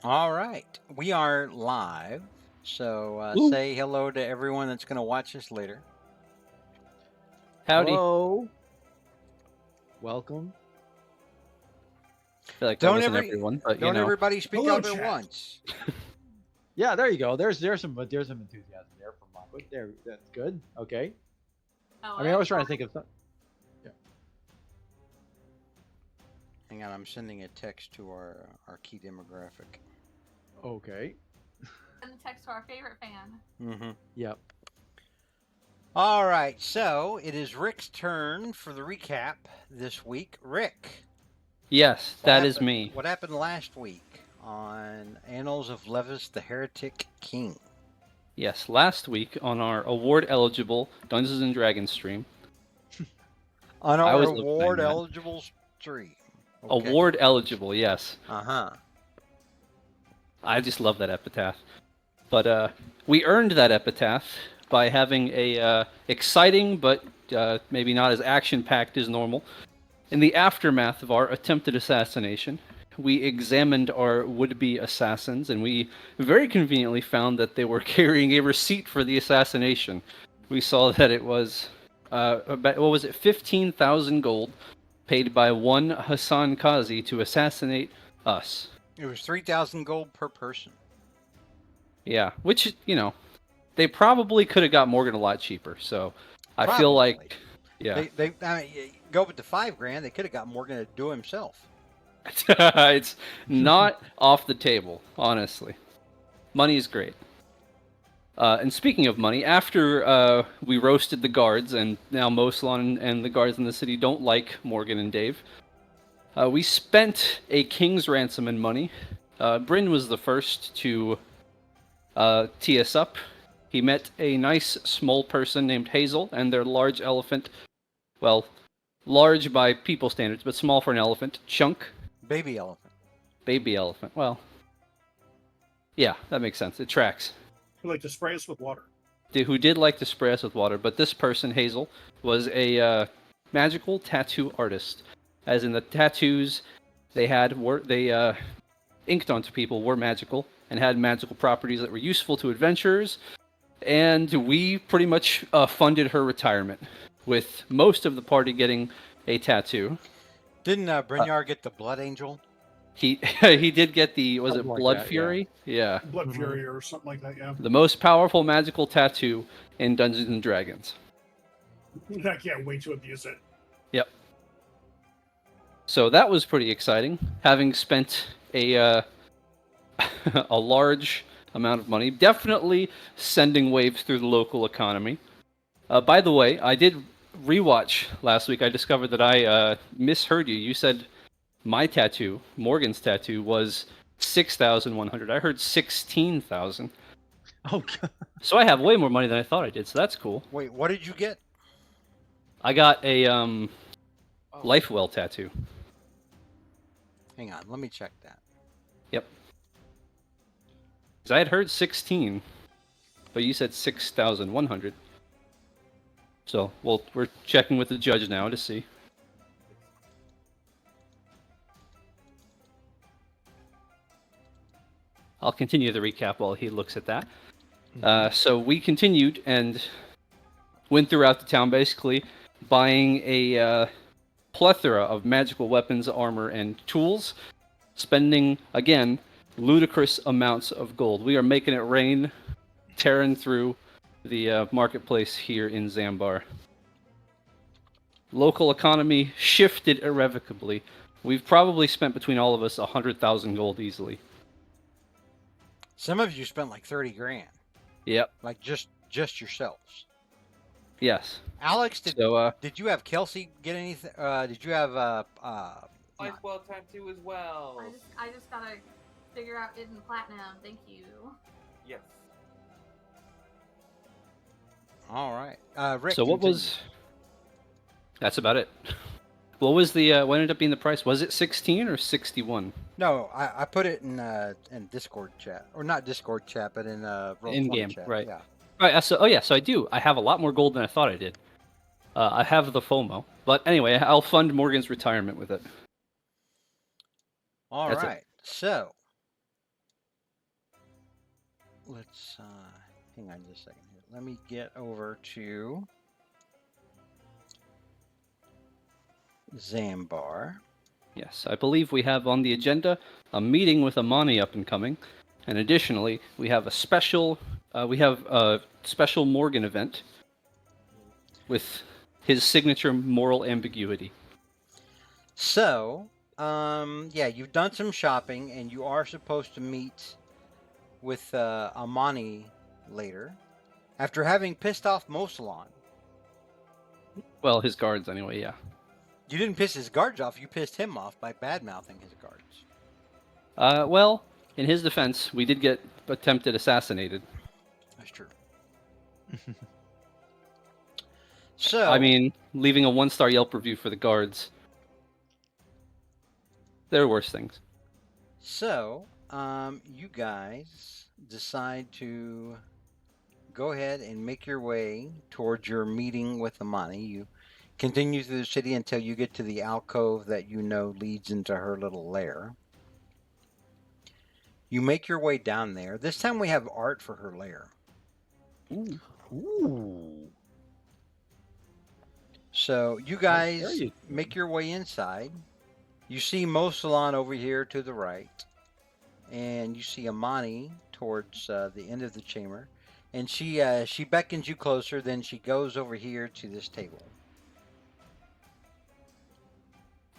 All right, we are live. So Woo. say hello to everyone that's going to watch us later. Howdy. Hello. Welcome. I feel like that Don't wasn't every everyone, but don't everybody speak Hello, up at chat. once. Yeah, there you go. There's some enthusiasm there from Lockwood. There, that's good. Okay. Hello. I mean, I was trying to think of something. Hang on, I'm sending a text to our key demographic. Okay. Send a text to our favorite fan. Mm-hmm. Yep. All right, so it is Rick's turn for the recap this week. Rick, yes, what that is happened- me. What happened last week on Annals of Levis, the Heretic King? Yes, last week on our award-eligible Dungeons and Dragons stream. On I our always love saying that. award-eligible stream. Okay. Award-eligible, yes. Uh-huh. I just love that epitaph. But we earned that epitaph by having a exciting but maybe not as action-packed as normal. In the aftermath of our attempted assassination, we examined our would-be assassins, and we very conveniently found that they were carrying a receipt for the assassination. We saw that it was, about, what was it, 15,000 gold paid by one Hassan Kazi to assassinate us. It was 3,000 gold per person. Yeah, which, they probably could have got Morgan a lot cheaper, so I feel Probably. like, yeah. They I mean, go with the $5,000. They could have got Morgan to do himself. It's not off the table, honestly. Money is great. And speaking of money, after we roasted the guards, and now Moslon and the guards in the city don't like Morgan and Dave, we spent a king's ransom in money. Bryn was the first to tee us up. He met a nice small person named Hazel and their large elephant. Well, large by people standards, but small for an elephant. Chunk. Baby elephant. Baby elephant. Well, yeah, that makes sense. It tracks. Who like to spray us with water? Who did like to spray us with water, but this person, Hazel, was a magical tattoo artist. As in the tattoos they inked onto people were magical and had magical properties that were useful to adventurers. And we pretty much funded her retirement, with most of the party getting a tattoo. Didn't Brynjar get the Blood Angel? He did get the, was it Something like Blood that, Fury? Yeah. Blood Fury or something like that, yeah. The most powerful magical tattoo in Dungeons and Dragons. I can't wait to abuse it. Yep. So that was pretty exciting, having spent a a large amount of money, definitely sending waves through the local economy. By the way, I did rewatch last week. I discovered that I misheard you. You said my tattoo, Morgan's tattoo, was 6,100. I heard 16,000. Oh, God. So I have way more money than I thought I did. So that's cool. Wait, what did you get? I got a Lifewell tattoo. Hang on, let me check that. Yep. Because I had heard 16, but you said 6,100. So, well, we're checking with the judge now to see. I'll continue the recap while he looks at that. So we continued and went throughout the town, basically buying a plethora of magical weapons, armor, and tools, spending, again, ludicrous amounts of gold. We are making it rain, tearing through the marketplace here in Zambar. Local economy shifted irrevocably. We've probably spent between all of us 100,000 gold easily. Some of you spent like 30 grand. Yep. Like just yourselves. Yes. Alex, did So, you have Kelsey get anything? Did you have Lifewell tattoo as well. I just gotta figure out it in platinum. Thank you. Yes. all right. Rick. so what continue. was? That's about it. What was the? What ended up being the price? Was it 16 or 61? No, I put it in Discord chat, or not Discord chat, but in Roll20 In-game, chat. right. Yeah. Right. So, so I do. I have a lot more gold than I thought I did. I have the FOMO, but anyway, I'll fund Morgan's retirement with it. All That's it. right. So let's hang on just a second here. Let me get over to Zambar. Yes, I believe we have on the agenda a meeting with Amani up and coming, and additionally, we have a special Morgan event with his signature moral ambiguity. So, yeah, you've done some shopping, and you are supposed to meet with Amani later, after having pissed off Mosalon. Well, his guards anyway. Yeah. You didn't piss his guards off; you pissed him off by bad-mouthing his guards. Well, in his defense, we did get attempted assassinated. That's true. So, I mean, leaving a 1-star Yelp review for the guards. There are worse things. So, you guys decide to go ahead and make your way towards your meeting with Amani. You continue through the city until you get to the alcove that you know leads into her little lair. You make your way down there. This time we have art for her lair. Ooh. So you guys make your way inside. You see Mosalon over here to the right. And you see Amani towards the end of the chamber. And she beckons you closer, then she goes over here to this table.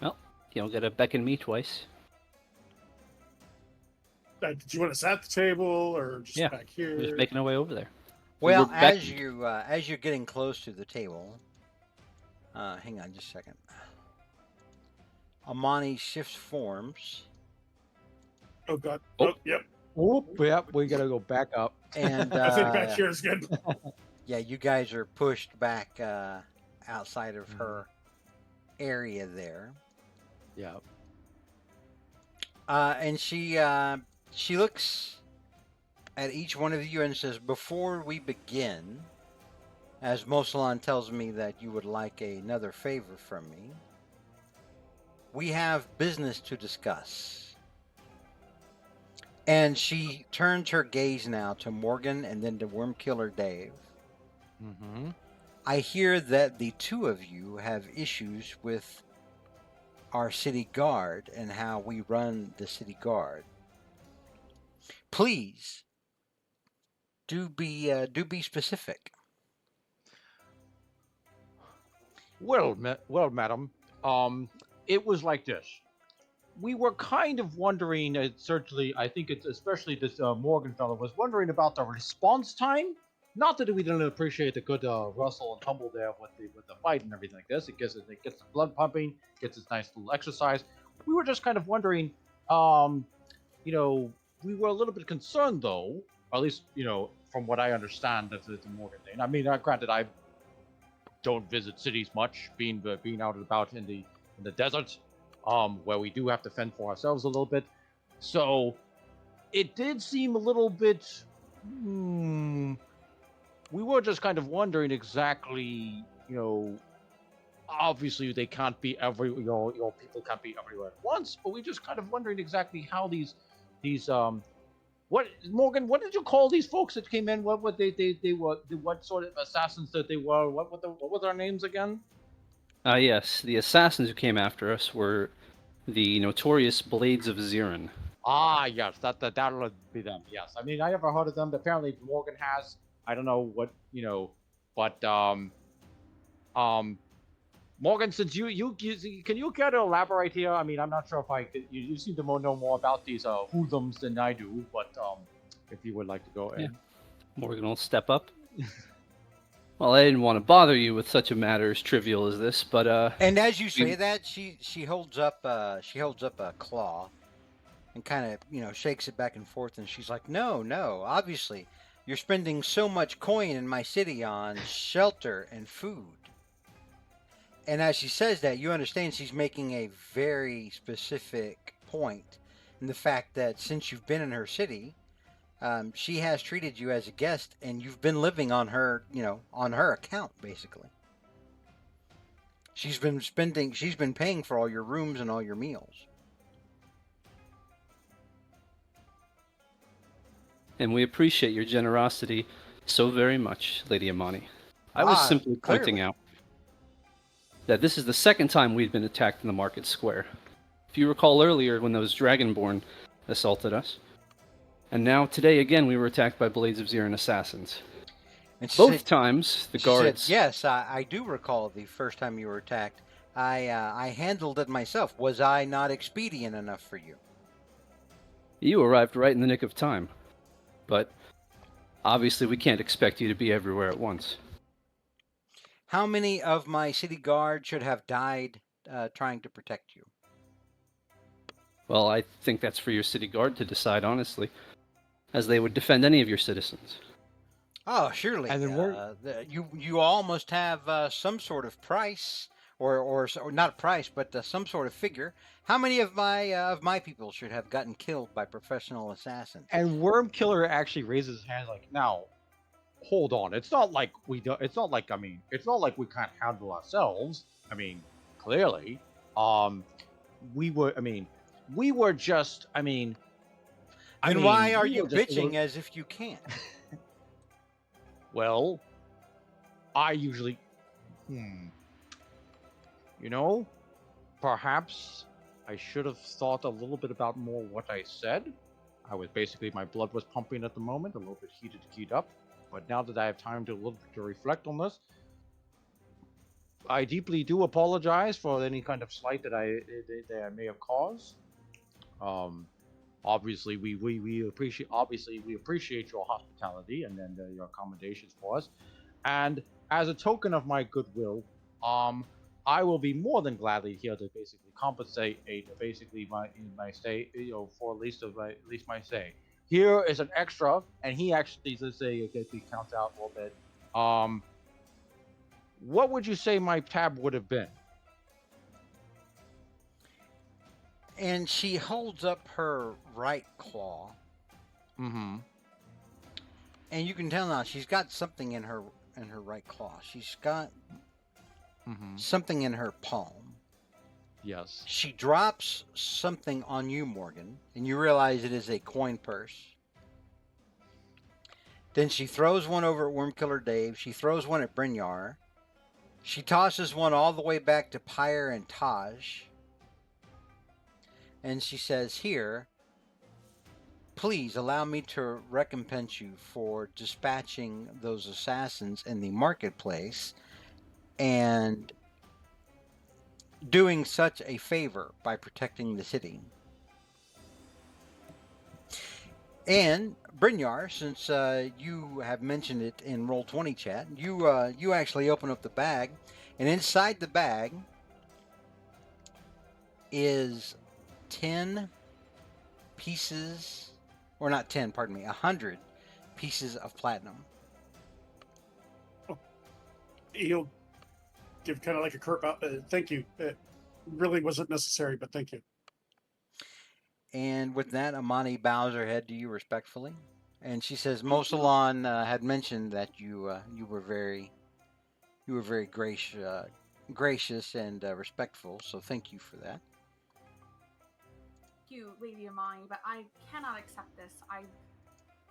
Well, you don't gotta beckon me twice. Did you want us at the table or just Yeah, back here? We're just making our way over there. Well, We're as you're getting close to the table, hang on just a second. Amani shifts forms, Oh God. Oh. Oh, yep. Oop, yep, we gotta go back up. and I think back here is good. yeah, you guys are pushed back outside of her area there. Yeah. And she looks at each one of you and says, "Before we begin, as Mosalon tells me that you would like another favor from me, we have business to discuss." And she turns her gaze now to Morgan and then to Wormkiller Dave. Mm-hmm. I hear that the two of you have issues with our city guard and how we run the city guard. Please do be specific. Well, madam, it was like this. We were kind of wondering, certainly, I think it's especially this Morgan fellow was wondering about the response time. Not that we didn't appreciate the good rustle and tumble there with the fight and everything like this. It gets the blood pumping, gets its nice little exercise. We were just kind of wondering, we were a little bit concerned though, or at least from what I understand, that's the Morgan thing. I mean, granted, I don't visit cities much, being out and about in the desert. Where we do have to fend for ourselves a little bit. So it did seem a little bit. We were just kind of wondering exactly, obviously they can't be your people can't be everywhere at once, but we just kind of wondering exactly how these what Morgan, what did you call these folks that came in? What they were? What sort of assassins that they were? What were their names again? Yes, the assassins who came after us were the notorious Blades of Zirin. Ah, yes, that'll be them. Yes, I mean I never heard of them. Apparently Morgan has. I don't know what but Morgan, since you can you care to elaborate here? I mean, I'm not sure if I could. You seem to know more about these hoodlums than I do, but if you would like to go ahead. Morgan will step up. Well, I didn't want to bother you with such a matter as trivial as this, but And as you say that, she holds up a claw, and kind of shakes it back and forth, and she's like, "No, obviously, you're spending so much coin in my city on shelter and food." And as she says that, you understand she's making a very specific point in the fact that since you've been in her city, she has treated you as a guest, and you've been living on her, on her account, basically. She's been paying for all your rooms and all your meals. and we appreciate your generosity so very much, Lady Amani. I was simply pointing Clearly. out that this is the second time we've been attacked in the market square. If you recall earlier when those Dragonborn assaulted us, and now today again we were attacked by Blades of Zirin assassins. And Both times the she said, guards. yes, I do recall the first time you were attacked. I handled it myself. Was I not expedient enough for you? You arrived right in the nick of time, but obviously we can't expect you to be everywhere at once. How many of my city guard should have died trying to protect you? Well, I think that's for your city guard to decide, honestly, as they would defend any of your citizens. Oh, surely. And then You all must have some sort of price, or not a price, but some sort of figure. How many of my people should have gotten killed by professional assassins? And Worm Killer actually raises his hand like, now, hold on. It's not like we don't. It's not like it's not like we can't handle ourselves. I mean, clearly, we were. We were just. Then why are we you were just a bitching little- as if you can't? Well, I usually. Perhaps I should have thought a little bit about more what I said. My blood was pumping at the moment, a little bit keyed up. But now that I have time to reflect on this, I deeply do apologize for any kind of slight that I may have caused. Obviously, we appreciate your hospitality and then your accommodations for us. And as a token of my goodwill, I will be more than gladly here to basically compensate my stay, for at least my stay. Here is an extra, and he actually, let's say, he counts out a little bit. What would you say my tab would have been? And she holds up her right claw, Mm-hmm. and you can tell now she's got something in her right claw. She's got something in her palm. Yes. She drops something on you, Morgan, and you realize it is a coin purse. Then she throws one over at Wormkiller Dave. She throws one at Brynjar. She tosses one all the way back to Pyre and Taj. And she says, here, please allow me to recompense you for dispatching those assassins in the marketplace and doing such a favor by protecting the city. And Brynjar, since you have mentioned it in Roll20 chat, you actually open up the bag, and inside the bag is 10 pieces, or not 10, pardon me, 100 pieces of platinum. He'll give kind of like a curt thank you. It really wasn't necessary, but thank you. And with that, Amani bows her head to you respectfully, and she says, Mosalon had mentioned that you were very gracious and respectful. So thank you for that. Thank you, Lady Amani, but I cannot accept this. I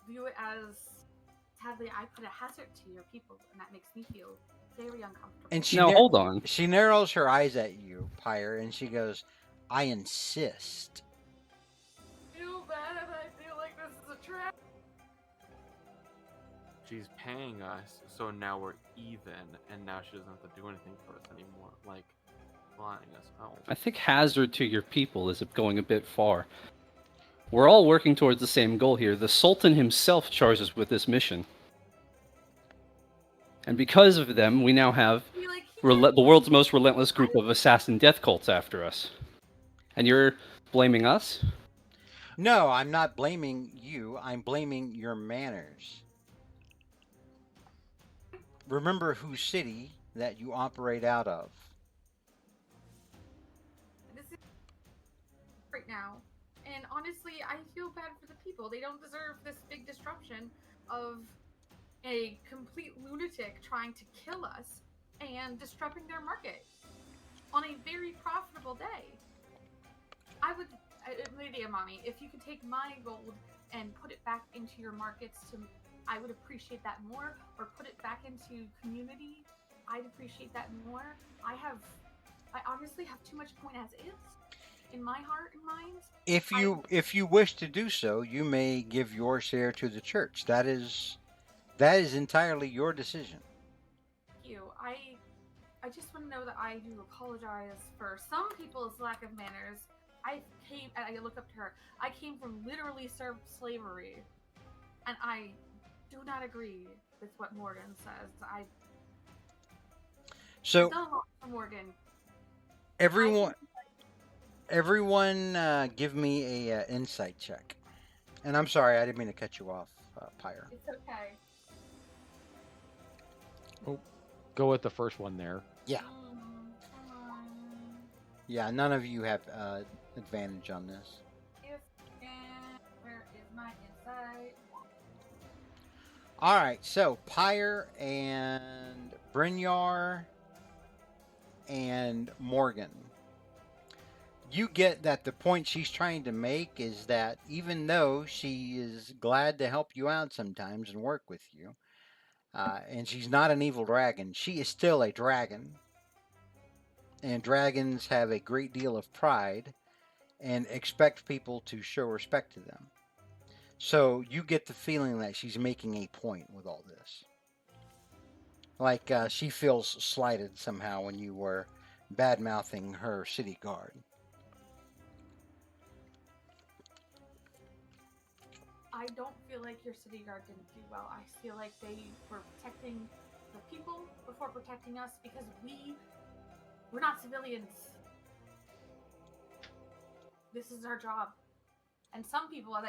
view it as, sadly, I put a hazard to your people, and that makes me feel very uncomfortable. And Now, hold on. She narrows her eyes at you, Pyre, and she goes, I insist. I feel bad, and I feel like this is a trap. She's paying us, so now we're even, and now she doesn't have to do anything for us anymore. Like, flying us out. I think hazard to your people is going a bit far. We're all working towards the same goal here. The Sultan himself charged us with this mission. And because of them, we now have the world's most relentless group of assassin death cults after us. And you're blaming us? No, I'm not blaming you. I'm blaming your manners. Remember whose city that you operate out of. This is right now, and honestly, I feel bad for the people. They don't deserve this big disruption of a complete lunatic trying to kill us and disrupting their market on a very profitable day. I would, Lady Amani, if you could take my gold and put it back into your markets, I would appreciate that more. Or put it back into community, I'd appreciate that more. I honestly have too much coin as is in my heart and mind. If you wish to do so, you may give your share to the church. That is entirely your decision. You, I just want to know that I do apologize for some people's lack of manners. I look up to her. I came from literally served slavery, and I do not agree with what Morgan says. I've So done a lot for Morgan. everyone, give me a insight check. And I'm sorry, I didn't mean to cut you off, Pyre. It's okay. Go with the first one there. Yeah, Come on. yeah. None of you have advantage on this. Where is my insight? All right, so Pyre and Brynjar and Morgan. You get that the point she's trying to make is that even though she is glad to help you out sometimes and work with you, and she's not an evil dragon, she is still a dragon. And dragons have a great deal of pride and expect people to show respect to them. So you get the feeling that she's making a point with all this. Like she feels slighted somehow when you were bad mouthing her city guard. I don't feel like your city guard didn't do well. I feel like they were protecting the people before protecting us because we're not civilians. This is our job. And some people, as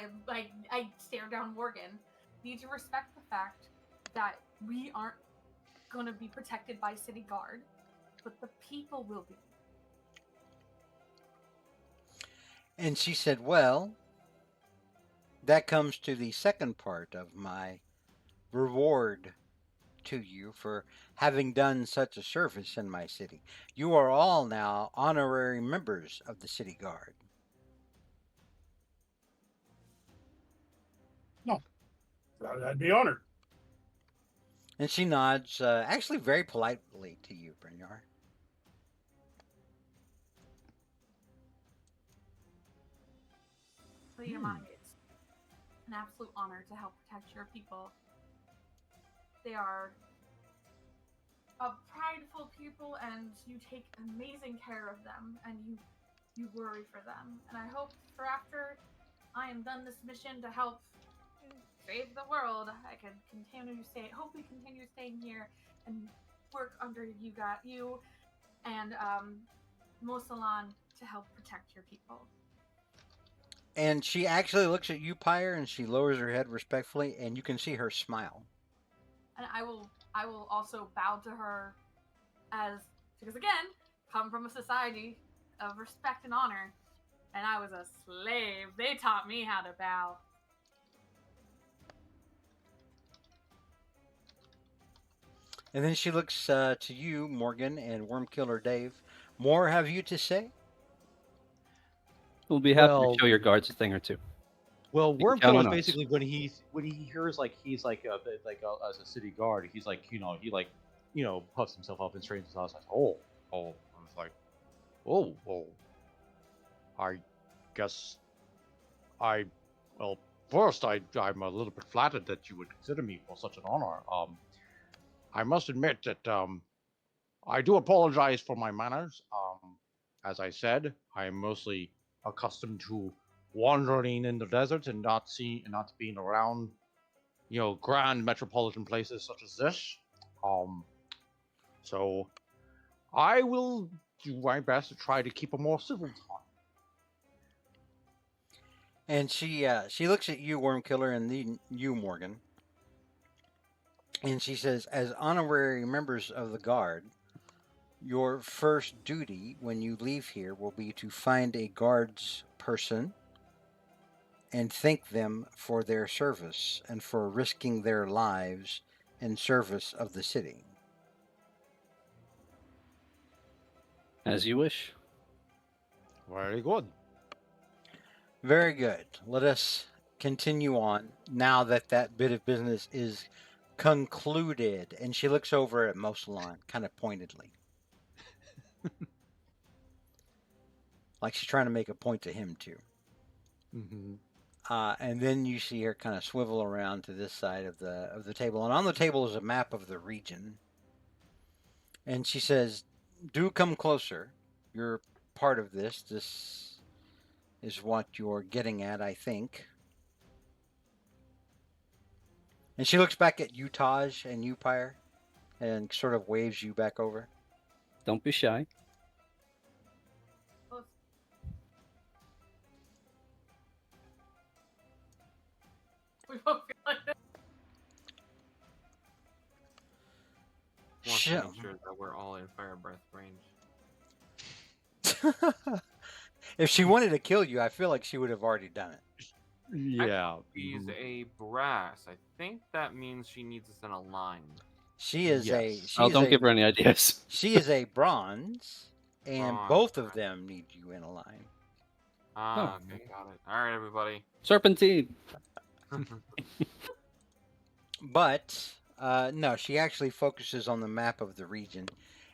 I stare down Morgan, need to respect the fact that we aren't going to be protected by city guard, but the people will be. And she said, well, that comes to the second part of my reward to you for having done such a service in my city. You are all now honorary members of the city guard. No, I'd be honored. And she nods, actually very politely to you, Brynjar. So your mind, it's an absolute honor to help protect your people. They are a prideful people, and you take amazing care of them, and you worry for them. And I hope for after I am done this mission to help save the world, I can hope we continue staying here and work under you and Mosalan to help protect your people. And she actually looks at you, Pyre, and she lowers her head respectfully, and you can see her smile. And I will also bow to her because again, come from a society of respect and honor, and I was a slave. They taught me how to bow. And then she looks to you, Morgan, and Wormkiller Dave. More have you to say? We'll be happy Well- to show your guards a thing or two. Well, You can count Wormkill is on us. basically when he hears he's as a city guard, he's like he puffs himself up and straightens his eyes like I was like I guess first I'm a little bit flattered that you would consider me for such an honor. I must admit that I do apologize for my manners. As I said, I am mostly accustomed to wandering in the desert and not being around, grand metropolitan places such as this. So I will do my best to try to keep a more civil tone. And she looks at you, Wormkiller, and then you, Morgan. And she says, as honorary members of the guard, your first duty when you leave here will be to find a guard's person and thank them for their service and for risking their lives in service of the city. As you wish. Very good. Very good. Let us continue on now that that bit of business is concluded. And she looks over at Mosalon kind of pointedly. Like she's trying to make a point to him, too. Mm-hmm. And then you see her kind of swivel around to this side of the table. And on the table is a map of the region. And she says, "Do come closer. You're part of this. This is what you're getting at, I think." And she looks back at you, Taj, and you, Pyre, and sort of waves you back over. Don't be shy. Well, we both feel like this. Want to Sure. make sure that we're all in fire breath range. If she wanted to kill you, I feel like she would have already done it. Yeah. She's mhm. a brass. I think that means she needs us in a line. She is a Yes. she Oh, is don't a give her any ideas. she is a bronze, and Bronze, both of right. them need you in a line. Ah, Oh. okay, got it. All right, everybody. Serpentine. But no, she actually focuses on the map of the region,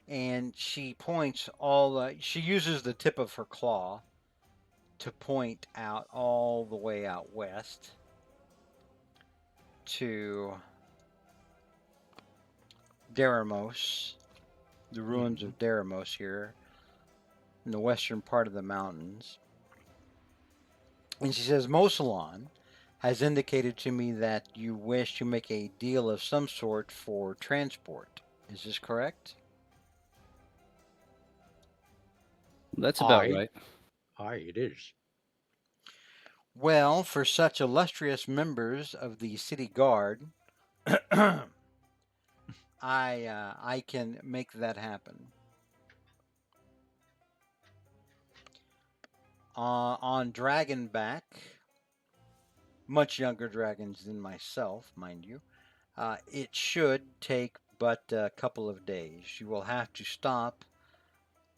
and she points all. She uses the tip of her claw to point out all the way out west to Deramos, the ruins of Deramos here in the western part of the mountains. And she says, "Mosalon has indicated to me that you wish to make a deal of some sort for transport. Is this correct?" That's about Aye. right. Aye, it is. Well, for such illustrious members of the city guard, I can make that happen. On Dragonback, much younger dragons than myself, mind you, it should take but a couple of days. You will have to stop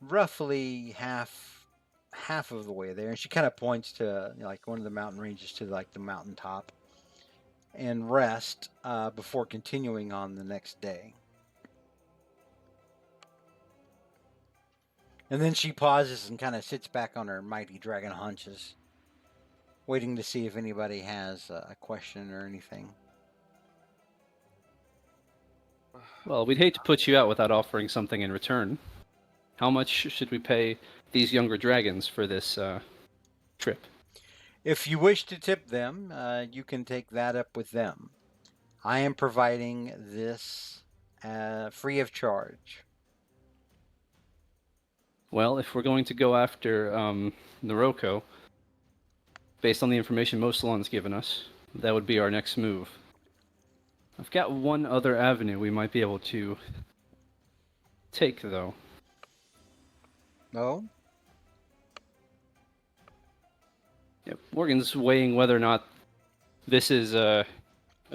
roughly half of the way there, and she kind of points to like one of the mountain ranges to like the mountaintop, and rest before continuing on the next day. And then she pauses and kind of sits back on her mighty dragon haunches, waiting to see if anybody has a question or anything. Well, we'd hate to put you out without offering something in return. How much should we pay these younger dragons for this trip? If you wish to tip them, you can take that up with them. I am providing this free of charge. Well, if we're going to go after Noroko, based on the information Mosalon's given us, that would be our next move. I've got one other avenue we might be able to take, though. No? Yeah, Morgan's weighing whether or not this is a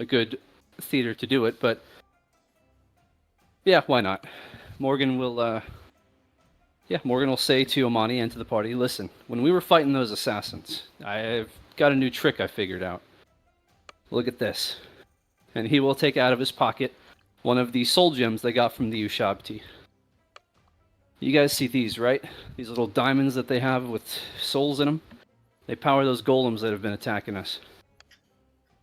good theater to do it, but yeah, why not? Morgan will say to Amani and to the party, "Listen, when we were fighting those assassins, I've got a new trick I figured out. Look at this." And he will take out of his pocket one of the soul gems they got from the Ushabti. You guys see these, right? These little diamonds that they have with souls in them? They power those golems that have been attacking us.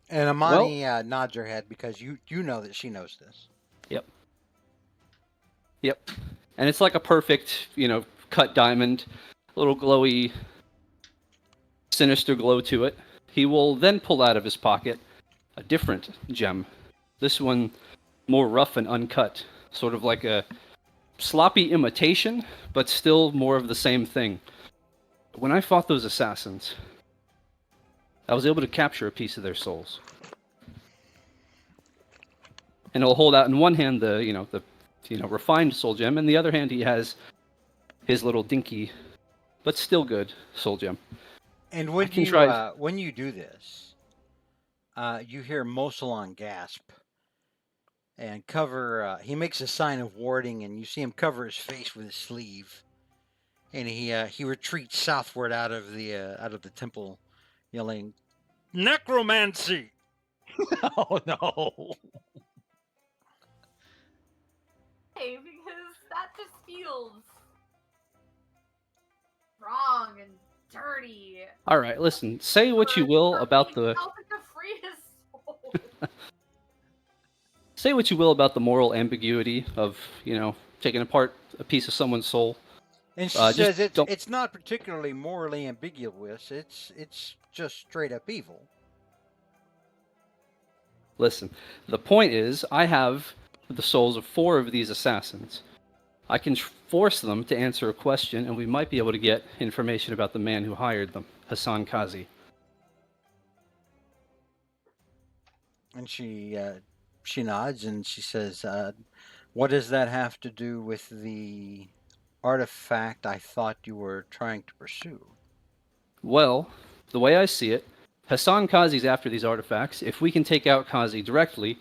And Amani nods her head because you know that she knows this. Yep. And it's like a perfect, cut diamond, a little glowy, sinister glow to it. He will then pull out of his pocket a different gem. This one more rough and uncut, sort of like a sloppy imitation, but still more of the same thing. When I fought those assassins, I was able to capture a piece of their souls. And he'll hold out in one hand the refined soul gem, and the other hand he has his little dinky, but still good soul gem. And when you do this, you hear Mosalon gasp and cover. He makes a sign of warding, and you see him cover his face with his sleeve. And he retreats southward out of the temple, yelling, necromancy. Oh no. Hey, because that just feels wrong and dirty. All right, listen. Say what you will about the To free his soul. say what you will about the moral ambiguity of taking apart a piece of someone's soul. And she Just says don't it's not particularly morally ambiguous. It's just straight up evil. listen. The point is, I have the souls of 4 of these assassins. I can force them to answer a question, and we might be able to get information about the man who hired them, Hassan Kazi. And she nods and she says, "What does that have to do with the artifact I thought you were trying to pursue?" Well, the way I see it, Hassan Kazi's after these artifacts. If we can take out Kazi directly,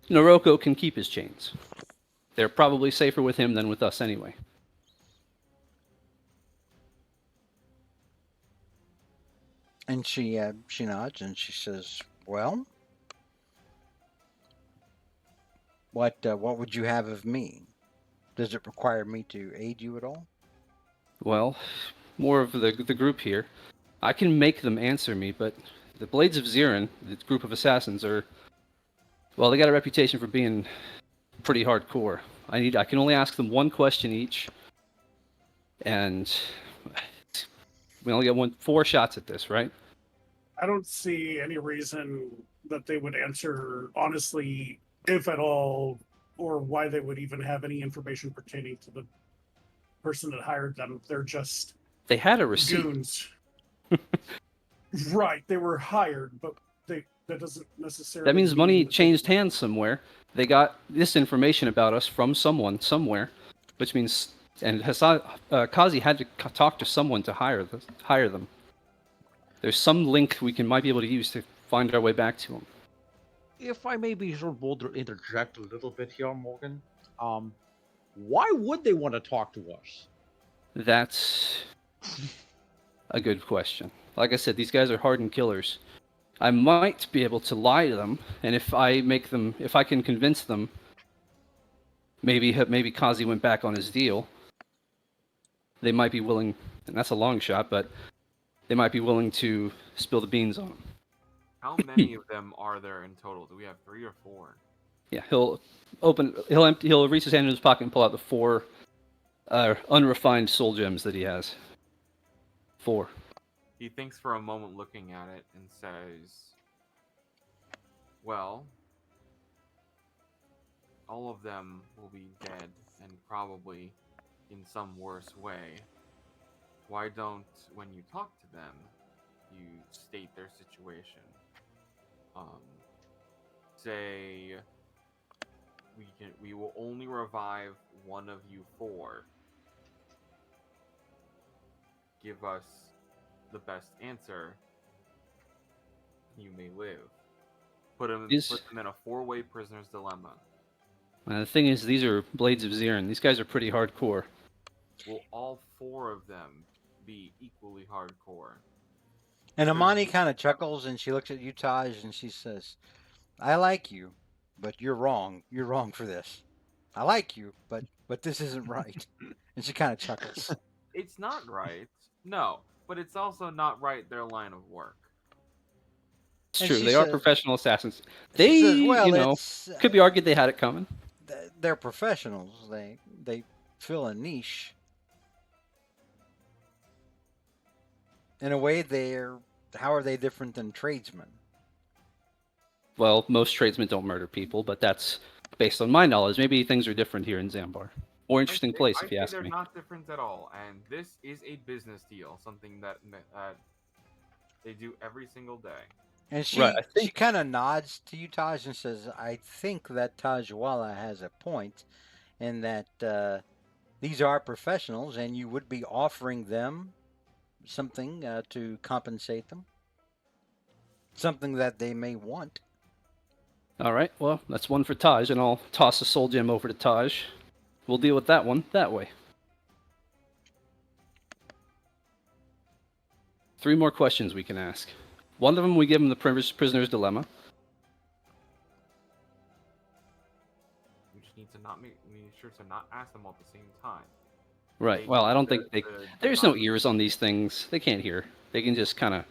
Noroko can keep his chains. They're probably safer with him than with us anyway. And she nods and she says, "Well, what would you have of me? Does it require me to aid you at all?" Well, more of the group here. I can make them answer me, but the Blades of Zirin, the group of assassins, they got a reputation for being pretty hardcore. I can only ask them one question each, and we only get 4 shots at this, right? I don't see any reason that they would answer honestly, if at all, or why they would even have any information pertaining to the person that hired them. They're just They had a receipt. goons. Right, they were hired, but that doesn't necessarily That means mean money that changed hands somewhere. They got this information about us from someone somewhere, which means, and Hassan Kazi had to talk to someone to hire them. There's some link we might be able to use to find our way back to him. If I may be so bold to interject a little bit here, Morgan, why would they want to talk to us? That's a good question. Like I said, these guys are hardened killers. I might be able to lie to them, and if I can convince them, maybe Kazi went back on his deal. They might be willing, and that's a long shot, but they might be willing to spill the beans on him. How many of them are there in total? Do we have 3 or 4? Yeah, he'll reach his hand in his pocket and pull out the 4 unrefined soul gems that he has. 4. He thinks for a moment, looking at it, and says, "Well, all of them will be dead, and probably in some worse way. Why don't, when you talk to them, you state their situation? Say, we will only revive one of you 4. Give us the best answer, you may live. Put them in a 4-way prisoner's dilemma." The thing is, these are Blades of Zirin. These guys are pretty hardcore. Will all 4 of them be equally hardcore? And Amani kind of chuckles and she looks at you, Taj, and she says, "I like you, but you're wrong. You're wrong for this. I like you, but this isn't right." And she kind of chuckles. It's not right. No, but it's also not right their line of work. It's And true. she They are says- professional assassins. She They, says, "Well, could be argued they had it coming. they're professionals. They fill a niche. In a way, how are they different than tradesmen?" Well, most tradesmen don't murder people, but that's based on my knowledge. Maybe things are different here in Zambar. More interesting place, if you ask they're me. not different at all, and this is a business deal, something that they do every single day. And she kind of nods to you, Taj, and says, "I think that Tajwala has a point in that these are professionals, and you would be offering them something to compensate them, something that they may want." All right, well, that's one for Taj, and I'll toss a soul gem over to Taj. We'll deal with that one that way. 3 more questions we can ask. One of them, we give them the prisoner's dilemma. We just need to not make. We need sure to not ask them all at the same time. Right. They Well, I don't the- think they. the There's no design- ears on these things. They can't hear. They can just kind of.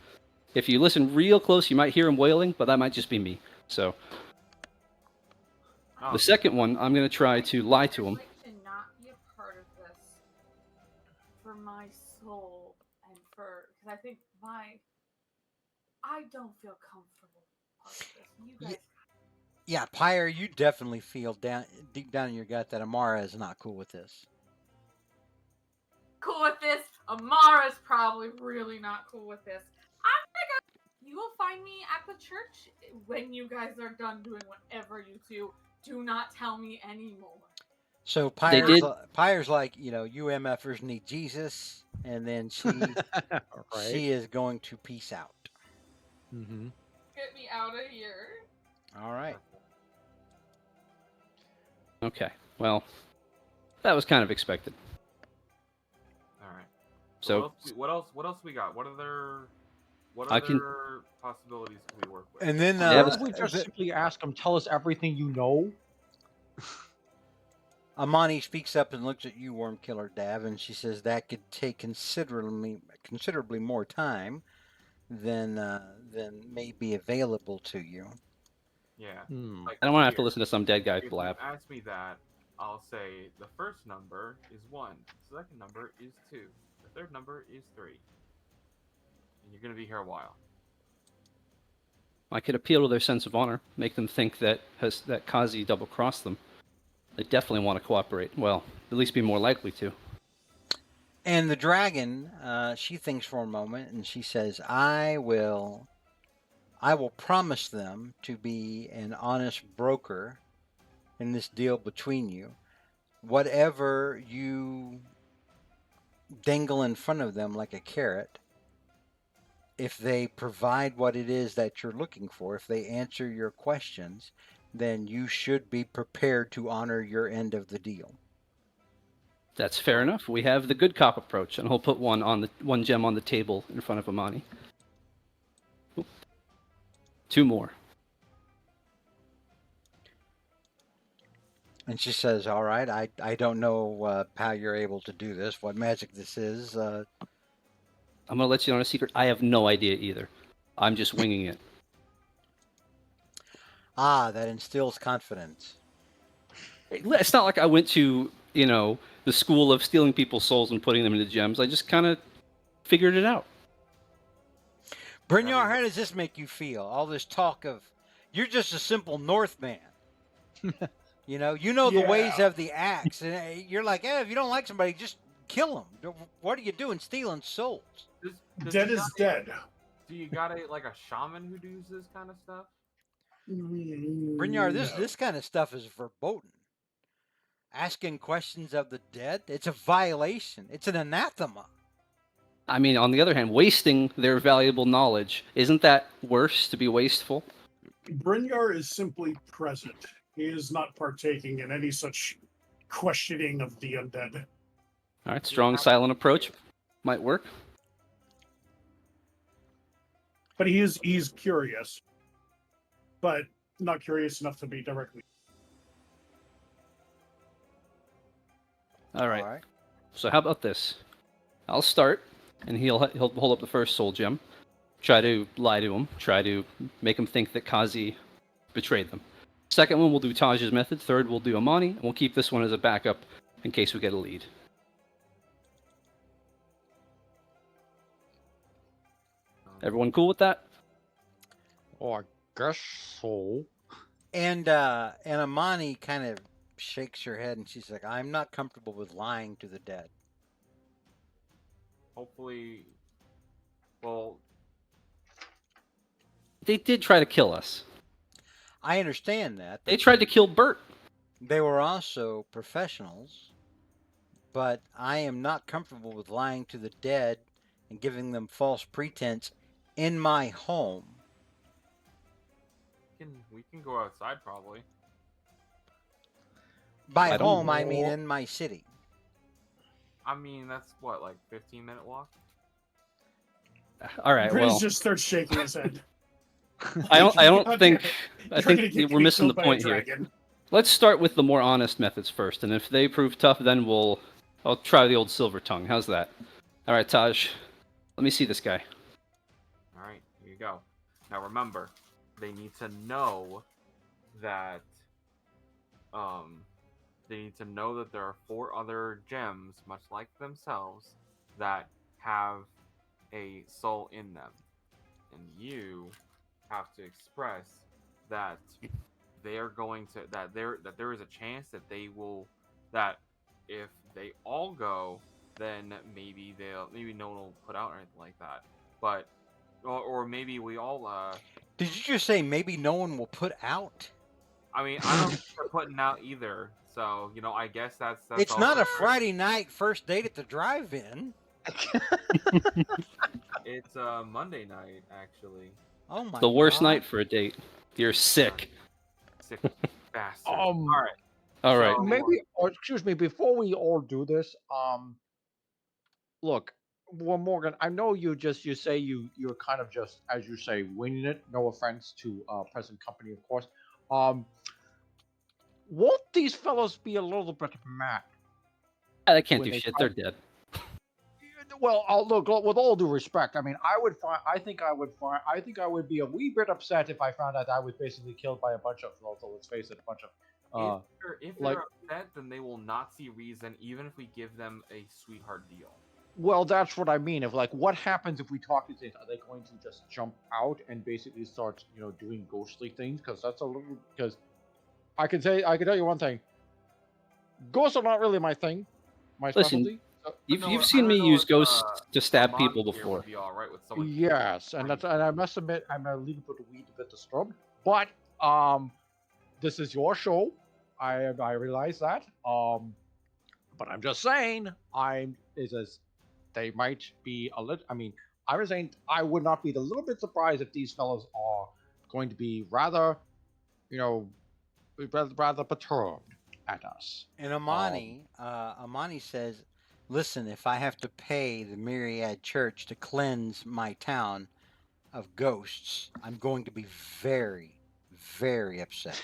If you listen real close, you might hear them wailing, but that might just be me. So Oh, the second one, I'm gonna try to lie to I'd him. like to not be a part of this for my soul and because I think I don't feel comfortable part of this. You Ye- guys, Yeah, Pyre, you definitely feel deep down in your gut that Amara is not cool with this. cool with this? Amara's probably really not cool with this. You will find me at the church when you guys are done doing whatever you do. Do not tell me anymore. So They Pyre's, did- Pyre's like, you MFers need Jesus, and then she she is going to peace out. Mm-hmm. Get me out of here. All right. Okay. Well, that was kind of expected. all right. So what else we got? What other I can- possibilities can we work with? And then Yeah, Why don't we just simply ask him, tell us everything you know? Amani speaks up and looks at you, Worm Killer Dav, and she says that could take considerably more time than may be available to you. Yeah. Hmm. Like, I don't want to have to here, listen to some dead guy If blab. you ask me that, I'll say the first number is 1, the second number is 2, the third number is 3. And you're gonna be here a while. I could appeal to their sense of honor, make them think that Kazi double-crossed them. They definitely want to cooperate. Well, at least be more likely to. And the dragon, she thinks for a moment, and she says, I will promise them to be an honest broker in this deal between you. Whatever you dangle in front of them like a carrot, if they provide what it is that you're looking for, if they answer your questions, then you should be prepared to honor your end of the deal. That's fair enough. We have the good cop approach, and he'll put one gem on the table in front of Amani. Oop. 2 more. And she says, all right, I don't know how you're able to do this, what magic this is. I'm gonna let you know a secret. I have no idea either. I'm just winging it. That instills confidence. It's not like I went to, the school of stealing people's souls and putting them into gems. I just kind of figured it out. Brynjar, how does this make you feel? All this talk of, you're just a simple Northman. You know the ways Yeah. of the axe. And you're like, if you don't like somebody, just kill them. What are you doing stealing souls? Does Dead he is got dead. Do you got like a shaman who does this kind of stuff? Brynjar, this kind of stuff is verboten. Asking questions of the dead, it's a violation. It's an anathema. I mean, on the other hand, wasting their valuable knowledge, isn't that worse to be wasteful? Brynjar is simply present. He is not partaking in any such questioning of the undead. All right, strong silent approach might work. But he's curious. But not curious enough to be directly. All right. So how about this? I'll start, and he'll hold up the first soul gem. Try to lie to him. Try to make him think that Kazi betrayed them. Second one, we'll do Taj's method. Third, we'll do Amani, and we'll keep this one as a backup in case we get a lead. Everyone cool with that? Oh, I guess so. And Amani kind of shakes her head and she's like, I'm not comfortable with lying to the dead. Hopefully, well, They did try to kill us. I understand that. They tried to kill Bert. They were also professionals, but I am not comfortable with lying to the dead and giving them false pretense in my home. we can go outside probably. By I don't home, I mean know. in my city. I mean, that's what, like 15-minute walk? All right. Grizz Well, just starts shaking his head. I don't God think. damn it. I You're think gonna get we're missing the killed by a point here. dragon. Let's start with the more honest methods first, and if they prove tough, then I'll try the old silver tongue. How's that? All right, Taj. Let me see this guy. All right, here you go. Now remember, they need to know that they need to know that there are 4 other gems, much like themselves, that have a soul in them, and you have to express that they are going to that there is a chance that they will that if they all go, then maybe no one will put out or anything like that, but or maybe we all Did you just say maybe no one will put out? I mean, I don't think they're putting out either. So, I guess that's It's also not a good. Friday night first date at the drive-in. It's Monday night, actually. Oh my The worst God. night for a date. You're sick. Sick bastard. Um, All right. All right. So- maybe, or excuse me, before we all do this, look, well, Morgan, I know you say you're kind of just, as you say, winging it. No offense to present company, of course. Won't these fellows be a little bit mad? They can't when do they shit. try- They're dead. Well, look, with all due respect, I mean, I think I would be a wee bit upset if I found out I was basically killed by a bunch of, well, let's face it, a bunch of, if like- they're upset, then they will not see reason, even if we give them a sweetheart deal. well, that's what I mean. If like, what happens if we talk to these? Are they going to just jump out and basically start, doing ghostly things? Because that's a little. Because I can tell you one thing. Ghosts are not really my thing, my Listen, specialty. You've seen me use ghosts to stab people Amon here before. would be all right with someone. Yes, and I must admit I'm a little bit disturbed. But this is your show. I realize that. But I'm just saying they might be a little. I mean, I was saying I would not be a little bit surprised if these fellows are going to be rather perturbed at us. And Amani says, listen, if I have to pay the Myriad Church to cleanse my town of ghosts, I'm going to be very, very upset.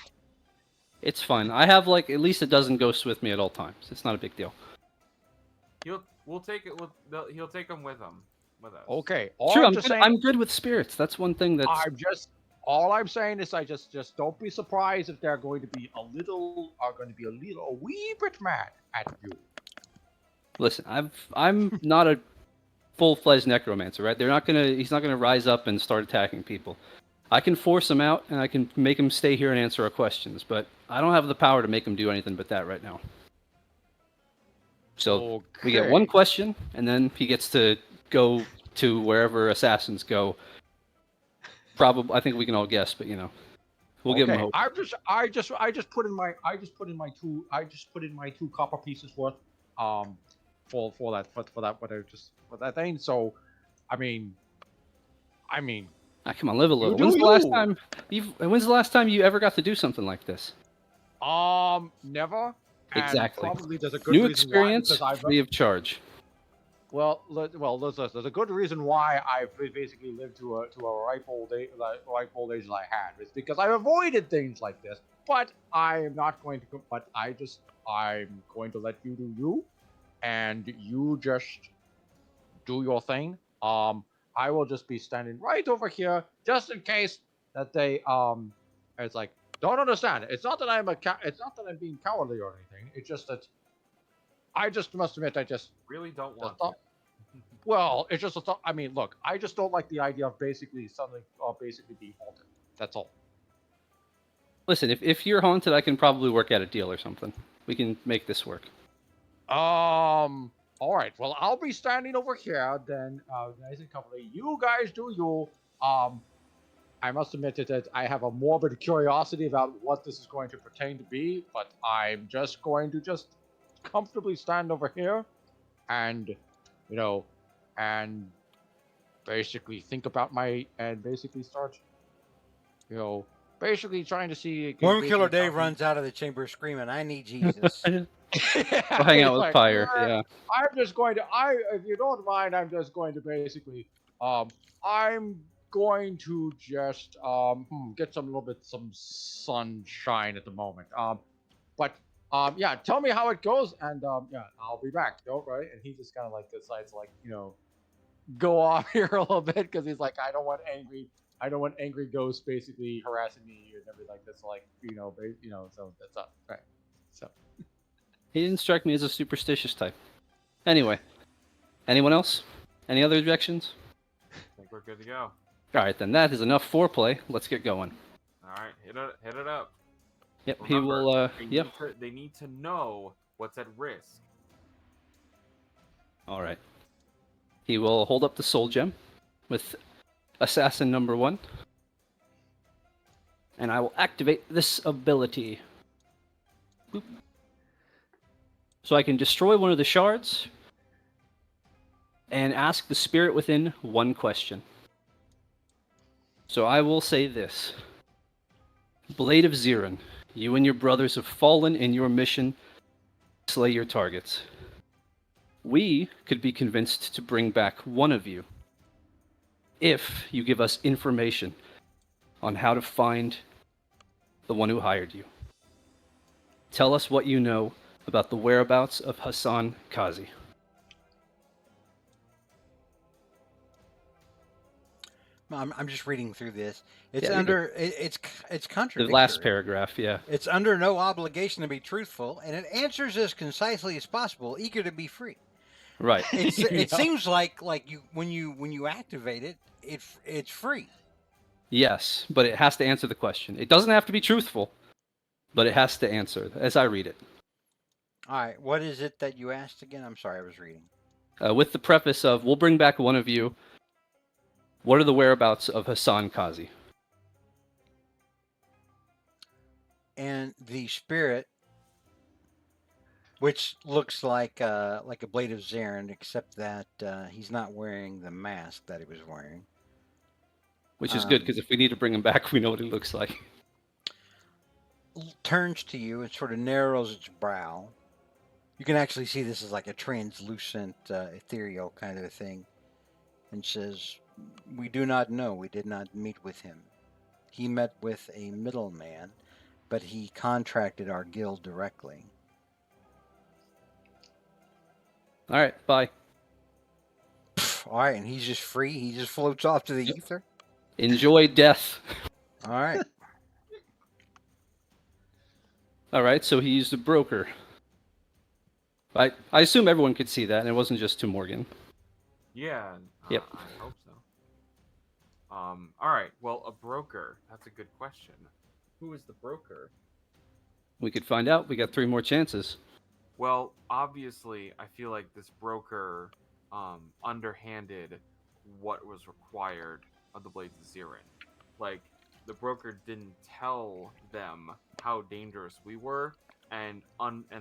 It's fine. I have like at least a dozen ghosts with me at all times. It's not a big deal. We'll take it. He'll take them with him. With us. Okay. True, I'm just saying. I'm good with spirits. That's one thing that's. All I'm saying is, just don't be surprised if they're going to be a wee bit mad at you. Listen, I'm not a full-fledged necromancer, right? He's not gonna rise up and start attacking people. I can force him out, and I can make him stay here and answer our questions, but I don't have the power to make him do anything but that right now. So we get one question, and then he gets to go to wherever assassins go. Probably, I think we can all guess, but we'll give him hope. I just put in my two copper pieces worth for that thing. So I mean Come on, live a little. do When's you. the last time you ever got to do something like this? Never. And Exactly. Probably there's a good New reason experience, why, because free of charge. there's a good reason why I've basically lived to a ripe old age as I had. It's because I've avoided things like this. But I am not going to. But I'm going to let you do you, and you just do your thing. I will just be standing right over here, just in case that they It's like, don't understand. It's not that it's not that I'm being cowardly or anything. It's just that I just must admit I just really don't want to. Well, it's just a thought. I mean, look, I just don't like the idea of basically being haunted. That's all. Listen, if you're haunted, I can probably work out a deal or something. We can make this work. All right. Well, I'll be standing over here then. Nice and company. You guys do you. I must admit that I have a morbid curiosity about what this is going to pertain to be, but I'm just going to comfortably stand over here, and and basically think about basically start, basically trying to see. Worm Killer Dave runs out of the chamber screaming, "I need Jesus." We'll hang out with fire. Yeah. I'm just going to. If you don't mind, I'm just going to basically I'm going to just get some sunshine at the moment. But yeah, tell me how it goes, and yeah, I'll be back. Don't worry. And he just kind of like decides to, like, go off here a little bit because he's like, I don't want angry ghosts basically harassing me and everything like this. Like, so that's up, right? So He didn't strike me as a superstitious type. Anyway, anyone else? Any other objections? I think we're good to go. All right, then that is enough foreplay. Let's get going. All right, hit it up. Yep, Remember, he will. Yep. they need to know what's at risk. All right. He will hold up the soul gem with assassin number 1. And I will activate this ability. Boop. So I can destroy one of the shards and ask the spirit within one question. So I will say this. Blade of Zirin, you and your brothers have fallen in your mission to slay your targets. We could be convinced to bring back one of you if you give us information on how to find the one who hired you. Tell us what you know about the whereabouts of Hassan Kazi. I'm just reading through this. It's Yeah, under it's The contradictory. last paragraph, yeah. It's under no obligation to be truthful, and it answers as concisely as possible, eager to be free. Right. It seems like you when you activate it, it's free. Yes, but it has to answer the question. It doesn't have to be truthful, but it has to answer, as I read it. All right, what is it that you asked again? I'm sorry, I was reading. With the preface of, we'll bring back one of you. What are the whereabouts of Hassan Kazi? And the spirit, which looks like a blade of Zarin, except that he's not wearing the mask that he was wearing. Which is good, because if we need to bring him back, we know what he looks like. Turns to you and sort of narrows its brow. You can actually see this is like a translucent, ethereal kind of a thing. And says, "We do not know. We did not meet with him. He met with a middleman, but he contracted our guild directly." All right, bye. All right, and he's just free. He just floats off to the Yep. ether. Enjoy death. All right. All right, so he used a broker. I assume everyone could see that, and it wasn't just to Morgan. Yeah. Yep. I hope so. All right. Well, a broker. That's a good question. Who is the broker? We could find out. We got 3 more chances. Well, obviously, I feel like this broker underhanded what was required of the Blades of Zirin. Like, the broker didn't tell them how dangerous we were, and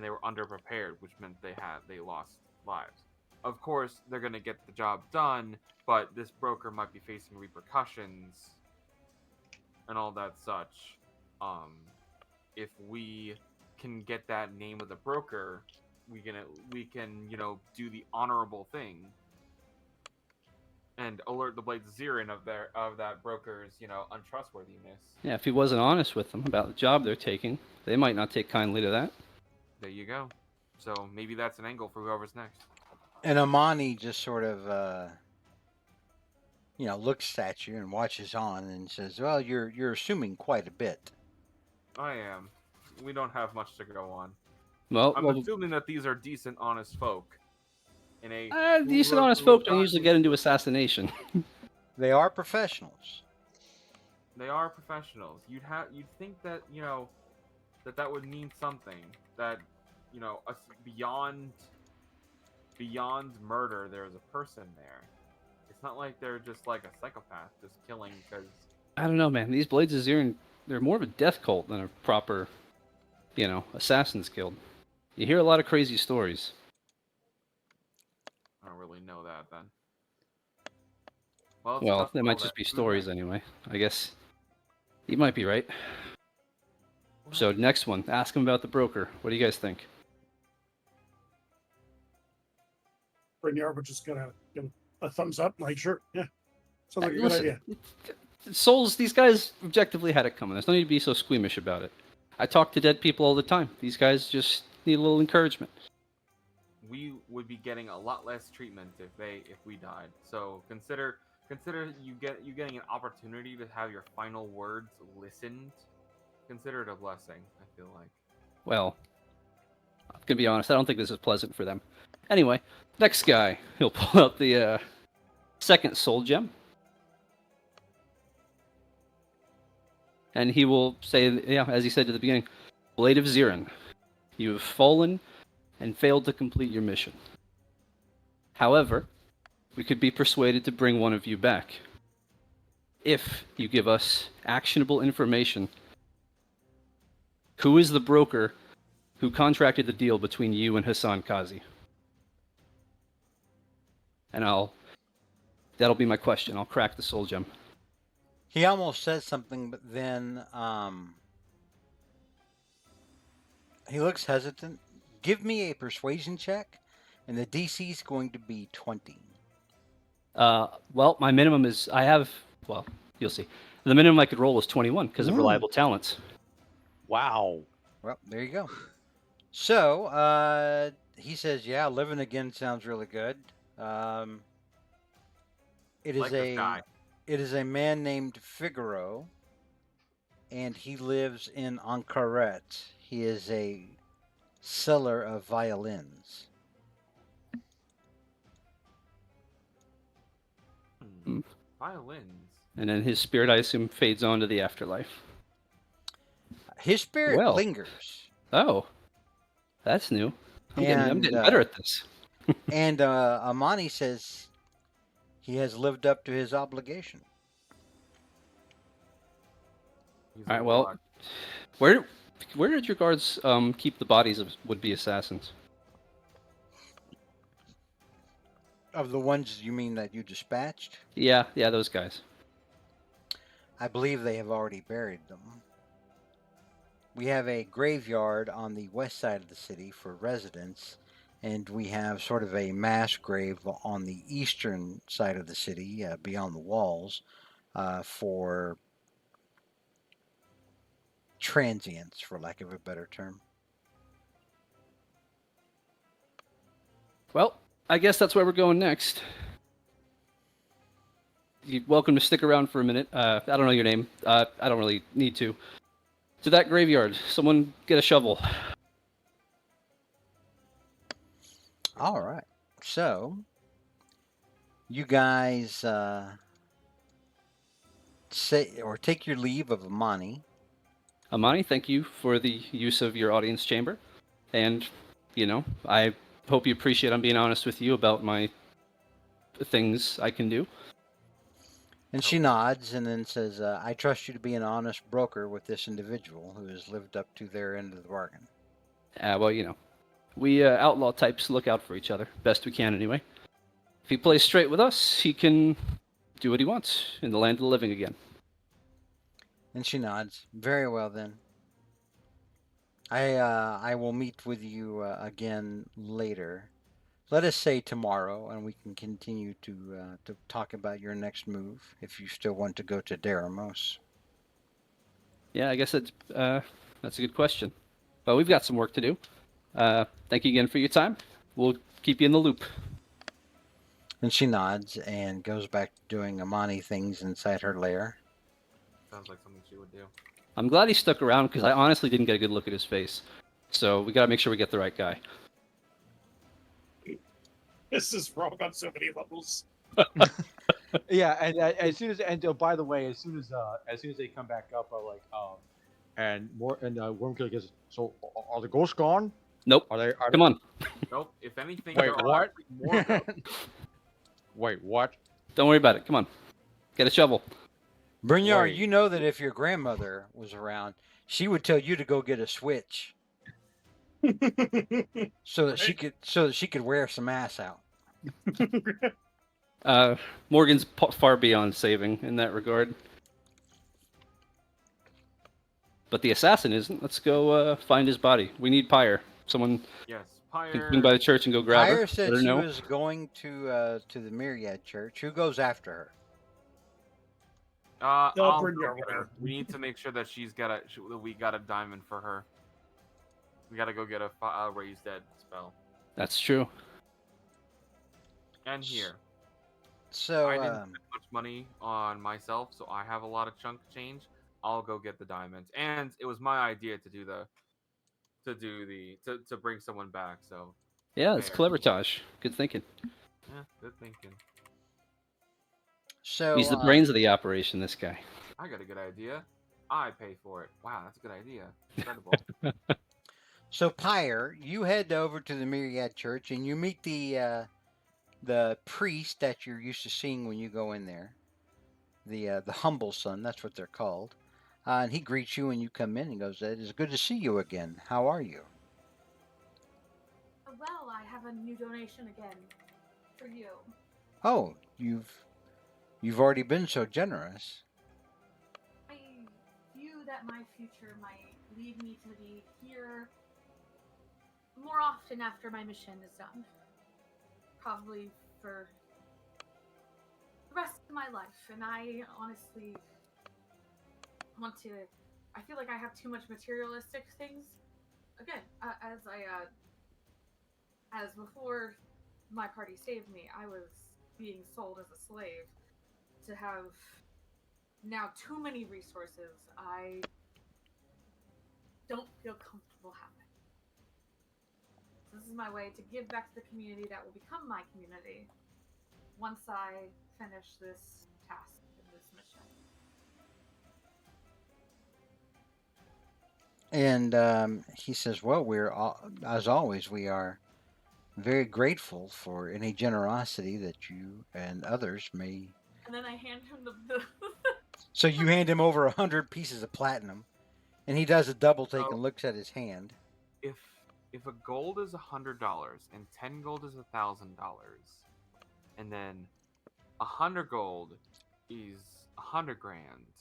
they were underprepared, which meant they lost lives. Of course, they're gonna get the job done, but this broker might be facing repercussions and all that such. If we can get that name of the broker, we can do the honorable thing and alert the Blades of Zirin of that broker's untrustworthiness. Yeah, if he wasn't honest with them about the job they're taking, they might not take kindly to that. There you go. So maybe that's an angle for whoever's next. And Amani just sort of, looks at you and watches on and says, "Well, you're assuming quite a bit." I am. We don't have much to go on. Well, I'm assuming that these are decent, honest folk. decent, honest folk don't usually get into assassination. They are professionals. They are professionals. You'd think that that would mean something. That beyond murder, there's a person there. It's not like they're just like a psychopath just killing because. I don't know, man. These Blades of Zirin, they're more of a death cult than a proper, assassin's guild. You hear a lot of crazy stories. I don't really know that then. Well, Well, they might just be stories anyway. I guess you might be right. So next one, ask him about the broker. What do you guys think? Brynjar would just gonna give a thumbs up, like, sure, yeah. Sounds like a good Listen, idea. souls, these guys objectively had it coming. There's no need to be so squeamish about it. I talk to dead people all the time. These guys just need a little encouragement. We would be getting a lot less treatment if we died. So consider you getting an opportunity to have your final words listened. Consider it a blessing. I feel like. Well, I'm gonna be honest. I don't think this is pleasant for them. Anyway, next guy. He'll pull out the second soul gem, and he will say, yeah, as he said at the beginning, Blade of Zirin, you have fallen and failed to complete your mission. However, we could be persuaded to bring one of you back if you give us actionable information. Who is the broker who contracted the deal between you and Hassan Kazi? And that'll be my question. I'll crack the soul gem. He almost says something, but then he looks hesitant. Give me a persuasion check, and the DC is going to be 20. Well, my minimum is well, you'll see. The minimum I could roll was 21 because of Ooh. reliable talents. Wow. Well, there you go. So he says, "Yeah, living again sounds really good." It Like this guy. is a man named Figaro, and he lives in Ankaret. He is a seller of violins. Hmm. Violins. And then his spirit, I assume, fades on to the afterlife. His spirit Well. lingers. Oh, that's new. I'm And, getting better at this. And Amani says he has lived up to his obligation. He's All right, a well, warlock. where did your guards keep the bodies of would-be assassins? Of the ones you mean that you dispatched? Yeah, those guys. I believe they have already buried them. We have a graveyard on the west side of the city for residents, and we have sort of a mass grave on the eastern side of the city, beyond the walls, for transients, for lack of a better term. Well, I guess that's where we're going next. You're welcome to stick around for a minute. I don't know your name. I don't really need to. To that graveyard. Someone get a shovel. All right. So, you guys say or take your leave of Amani. Amani, thank you for the use of your audience chamber. And, I hope you appreciate I'm being honest with you about my things I can do. And she nods and then says, I trust you to be an honest broker with this individual who has lived up to their end of the bargain. Well, we outlaw types look out for each other. Best we can, anyway. If he plays straight with us, he can do what he wants in the land of the living again. And she nods. Very well, then. I will meet with you again later. Let us say tomorrow, and we can continue to talk about your next move, if you still want to go to Deramos. Yeah, I guess that's a good question. But we've got some work to do. Thank you again for your time. We'll keep you in the loop. And she nods and goes back to doing Amani things inside her lair. Sounds like something she would do. I'm glad he stuck around because I honestly didn't get a good look at his face. So we gotta make sure we get the right guy. This is wrong on so many levels. Yeah, and as soon as by the way, as soon as they come back up, Wormkill gets. So are the ghosts gone? Nope. Are they? Come on. Nope. If anything, Wait, there what? are more ghosts. Wait, what? Don't worry about it. Come on. Get a shovel. Brynjar, Wait. you know that if your grandmother was around, she would tell you to go get a switch so that she could wear some ass out. Morgan's far beyond saving in that regard. But the assassin isn't. Let's go find his body. We need Pyre. Someone Yes, can Pyre. swing by the church and go grab her. Pyre said Let her she know. was going to the Myriad Church. Who goes after her? I'll bring go you get over her. there. We need to make sure that that we got a diamond for her. We gotta go get a raise dead spell. That's true. And here, So, I didn't spend much money on myself, so I have a lot of chunk change. I'll go get the diamonds, and it was my idea to bring someone back. So Yeah, it's fair. clever, Tosh. Good thinking. Yeah, good thinking. He's the brains of the operation, this guy. I got a good idea. I pay for it. Wow, that's a good idea. Incredible. So Pyre, you head over to the Myriad Church and you meet the priest that you're used to seeing when you go in there. The humble son, that's what they're called. And he greets you when you come in and goes, "It is good to see you again. How are you?" Well, I have a new donation again for you. "Oh, you've already been so generous." I view that my future might lead me to be here more often after my mission is done. Probably for the rest of my life. And I honestly want to. I feel like I have too much materialistic things. Again, as before my party saved me, I was being sold as a slave. To have now too many resources, I don't feel comfortable having. This is my way to give back to the community that will become my community once I finish this task and this mission. And he says, "Well, as always, we are very grateful for any generosity that you and others may." And then I hand him the So you hand him over 100 pieces of platinum, and he does a double take So- and looks at his hand. If a gold is $100 and 10 gold is $1,000, and then 100 gold is 100 grand.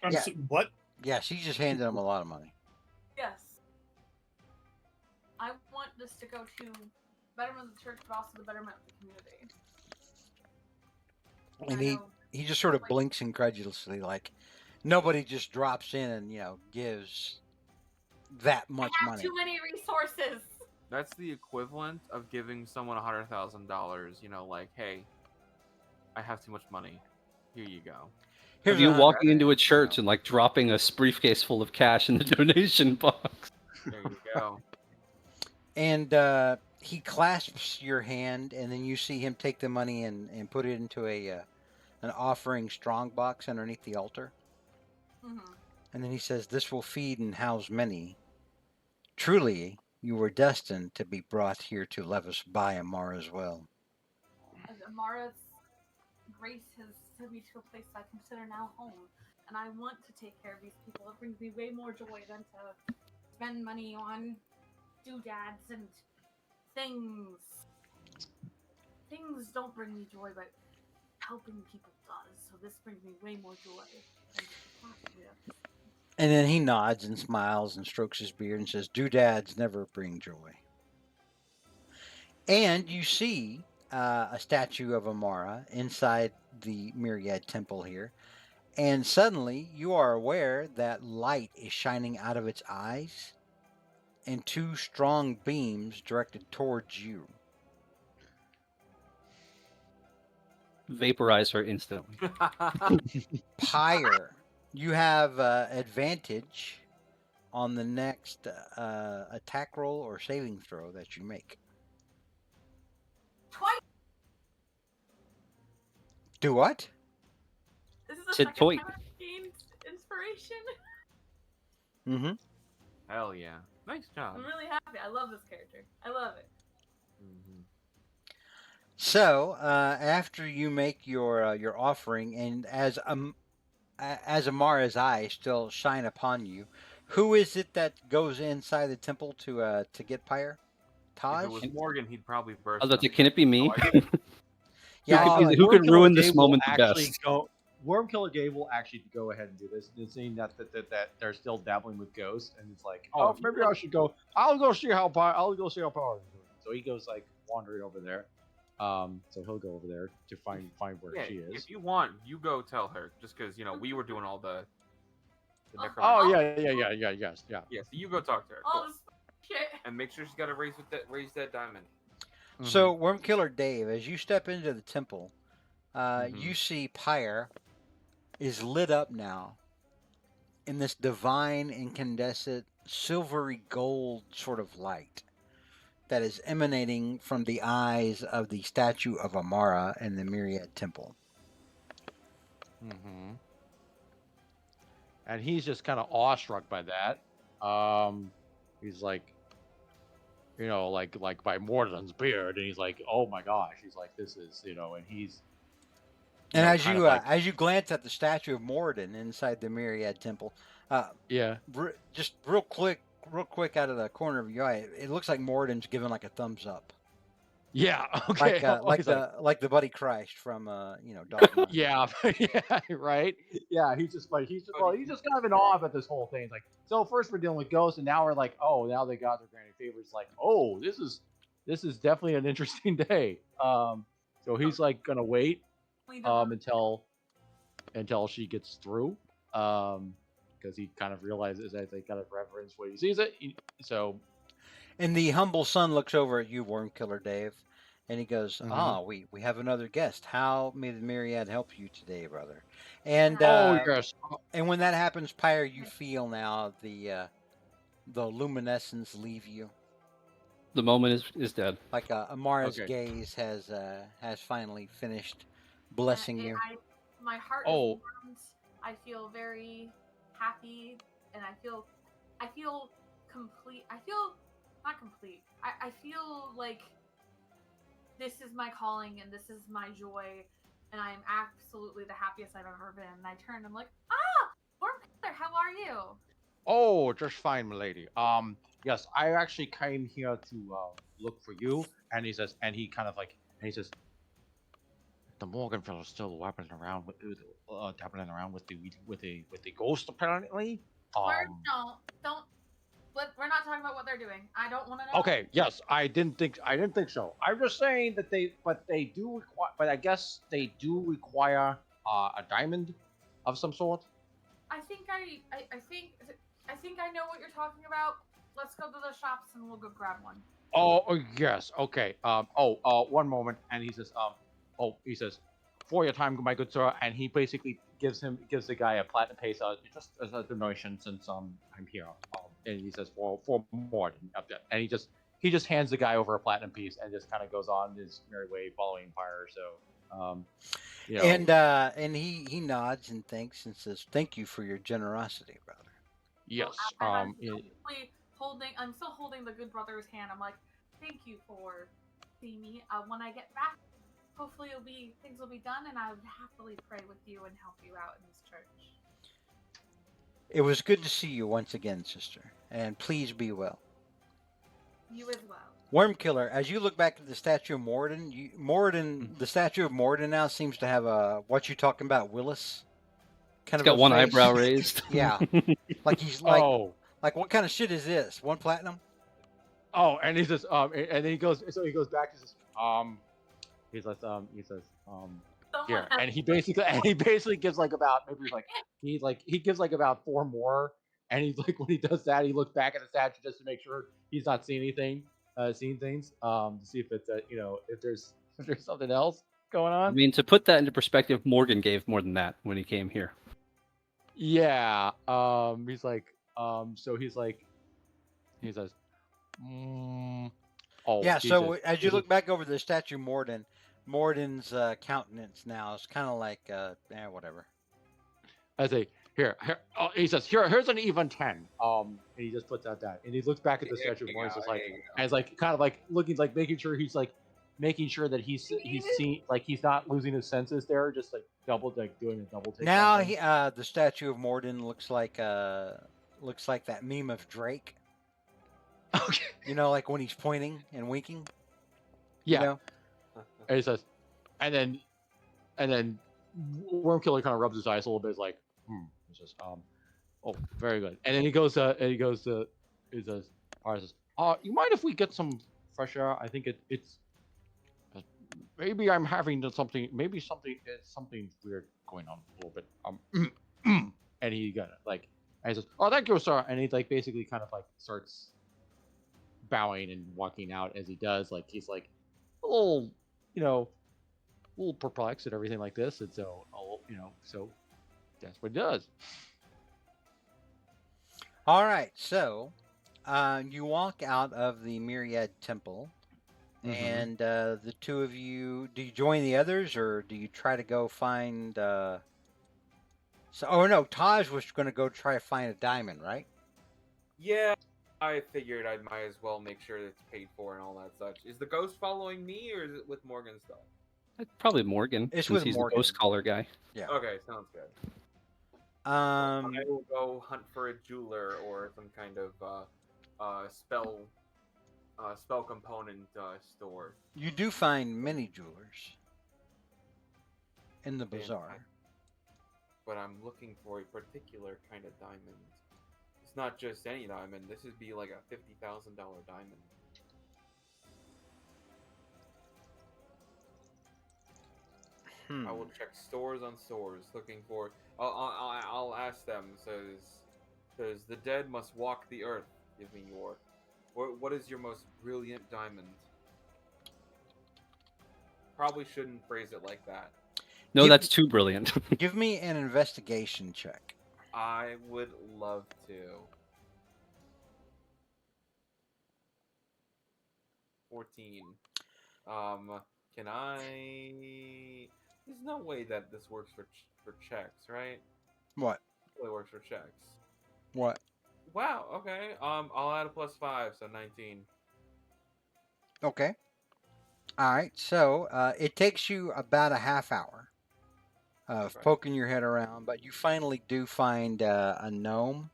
Yeah. What? Yeah, she just handed him a lot of money. Yes. I want this to go to betterment of the church, but also the betterment of the community. And I he know, he just sort of like, blinks incredulously, like nobody just drops in and gives that much I have money. too many resources. That's the equivalent of giving someone $100,000. You know, like, hey, I have too much money. Here you go. Here's Of you 100 walking into a grand, church you and like dropping a briefcase full of cash in the donation box. There you go. And he clasps your hand, and then you see him take the money and put it into an offering strong box underneath the altar. Mm-hmm. And then he says, "This will feed and house many. Truly, you were destined to be brought here to Levis by Amar as well." As Amara's grace has sent me to a place I consider now home, and I want to take care of these people. It brings me way more joy than to spend money on doodads and things. Things don't bring me joy, but helping people does. So this brings me way more joy. And then he nods and smiles and strokes his beard and says, "Doodads never bring joy." And you see a statue of Amara inside the Myriad Temple here. And suddenly you are aware that light is shining out of its eyes and two strong beams directed towards you. Vaporize her instantly. Pyre, you have advantage on the next attack roll or saving throw that you make. Twice. Do what? This is the Said second toy. time I've gained inspiration. Mm-hmm. Hell yeah. Nice job. I'm really happy. I love this character. I love it. Mhm. So after you make your offering, and as Amara's eyes still shine upon you, who is it that goes inside the temple to get Pyre? If Taj? it was Morgan, he'd probably burst. I was about to, them. can it be me? Oh, I did. Yeah, I feel like who could Wormkiller ruin this Gabe will moment the actually best? Wormkiller Gabe will actually go ahead and do this. It's saying that they're still dabbling with ghosts, and it's like, Oh, oh, maybe I should go. I'll go see how Power is doing. So he goes like wandering over there. So he'll go over there to find where Yeah, she is. if you want, you go tell her. Just because we were doing all the Oh, necromancy. Oh yes. Yeah, so you go talk to her. All Cool. this shit. And make sure she's got to raise that diamond. So, Worm Killer Dave, as you step into the temple, Mhm. you see Pyre is lit up now in this divine, incandescent, silvery gold sort of light that is emanating from the eyes of the statue of Amara in the Myriad Temple. Mm-hmm. And he's just kind of awestruck by that. He's like, like by Morden's beard, and he's like, oh my gosh, he's like, this is, and he's, And kind of like, as you glance at the statue of Moradin inside the Myriad Temple, yeah, just real quick out of the corner of your eye, it looks like Moradin's giving like a thumbs up, yeah, okay, like he's like the Buddy Christ from Dogma. yeah, yeah, right, yeah, he's just he's just kind of in awe at this whole thing. It's like, so first we're dealing with ghosts, and now we're like, oh, now they got their granting favors. Like, oh, this is definitely an interesting day. So he's like gonna wait until she gets through, because he kind of realizes that they kind of reverence what he sees it. So, And the humble son looks over at you, Worm Killer Dave, and he goes, Mhm. "Ah, we have another guest. How may the Myriad help you today, brother?" And oh yes, and when that happens, Pyre, you feel now the luminescence leave you. The moment is dead. Like Amara's Okay. gaze has finally finished blessing you. My heart Oh. is warmed. I feel very happy, and I feel complete. I feel not complete. I feel like this is my calling and this is my joy, and I am absolutely the happiest I've ever been. And I turn and I'm like, Worm Killer, how are you? Oh, just fine, milady. Yes, I actually came here to look for you. And he says, and he says, the Morgan fellow's still dabbling around with the ghost apparently. Don't. We're not talking about what they're doing. I don't want to know. Okay, yes, I didn't think so. I'm just saying that they do require, but I guess they do require a diamond of some sort. I think I know what you're talking about. Let's go to the shops and we'll go grab one. Oh yes, okay. One moment, and he says, he says, for your time, my good sir, and he basically gives the guy a platinum piece, just as a donation since I'm here. And he says for more, and he just hands the guy over a platinum piece and just kind of goes on his merry way following Pyre. So, And he nods and thanks and says, "Thank you for your generosity, brother." Yes. I'm still holding the good brother's hand. I'm like, thank you for seeing me. When I get back, hopefully things will be done, and I would happily pray with you and help you out in this church. It was good to see you once again, sister, and please be well. You as well. Worm Killer, as you look back at the statue of Moradin, the statue of Moradin now seems to have a what you talking about, Willis? Kind It's got a one face. eyebrow raised. Yeah, like he's like, what kind of shit is this? One platinum? Oh, and he says, and then he goes back to he says, here, and he basically gives like about he gives like about 4 more, and he's like, when he does that, he looks back at the statue just to make sure he's not seeing anything, to see if it's if there's something else going on. I mean, to put that into perspective, Morgan gave more than that when he came here. Yeah. He's like, so he says, oh Yeah. So says, as you look back over the statue of Moradin's countenance now is kind of like, whatever. I say, here. He says, here's an even 10. And he just puts out that, and he looks back at the statue of Morris, and it's like kind of like looking, like making sure that he's seeing, like he's not losing his senses there, just like doing a double take. Now the statue of Moradin looks like that meme of Drake. Okay. Like when he's pointing and winking. Yeah. And he says, and then Worm Killer kind of rubs his eyes a little bit. It's like, He says, oh, very good. And then he says, you mind if we get some fresh air? I think it's maybe I'm having something. Maybe something's weird going on a little bit. And he got like, and he says, "Oh, thank you, sir." And he like basically kind of like starts bowing and walking out as he does. Like he's like a little, a little perplexed and everything like this. And so, so that's what he does. All right, so you walk out of the Myriad Temple, Mhm. and the two of you. Do you join the others, or do you try to go find? Oh no, Taj was going to go try to find a diamond, right? Yeah, I figured I might as well make sure that it's paid for and all that such. Is the ghost following me, or is it with Morgan stuff? Probably Morgan, It's since with he's the Morgan. ghost caller guy. Yeah. Okay, sounds good. I will go hunt for a jeweler or some kind of spell component store. You do find many jewelers in the And bazaar. but I'm looking for a particular kind of diamond. It's not just any diamond. This would be like a $50,000 diamond. I will check stores on stores looking for. I'll ask them. Says the dead must walk the earth. Give me your. What is your most brilliant diamond? Probably shouldn't phrase it like that. No, Give- that's too brilliant. Give me an investigation check. I would love to. 14. Can I? There's no way that this works for checks, right? What? It only works for checks. What? Wow. Okay. I'll add a +5, so 19. Okay. All right. So it takes you about a half hour of Okay. poking your head around, but you finally do find a gnome.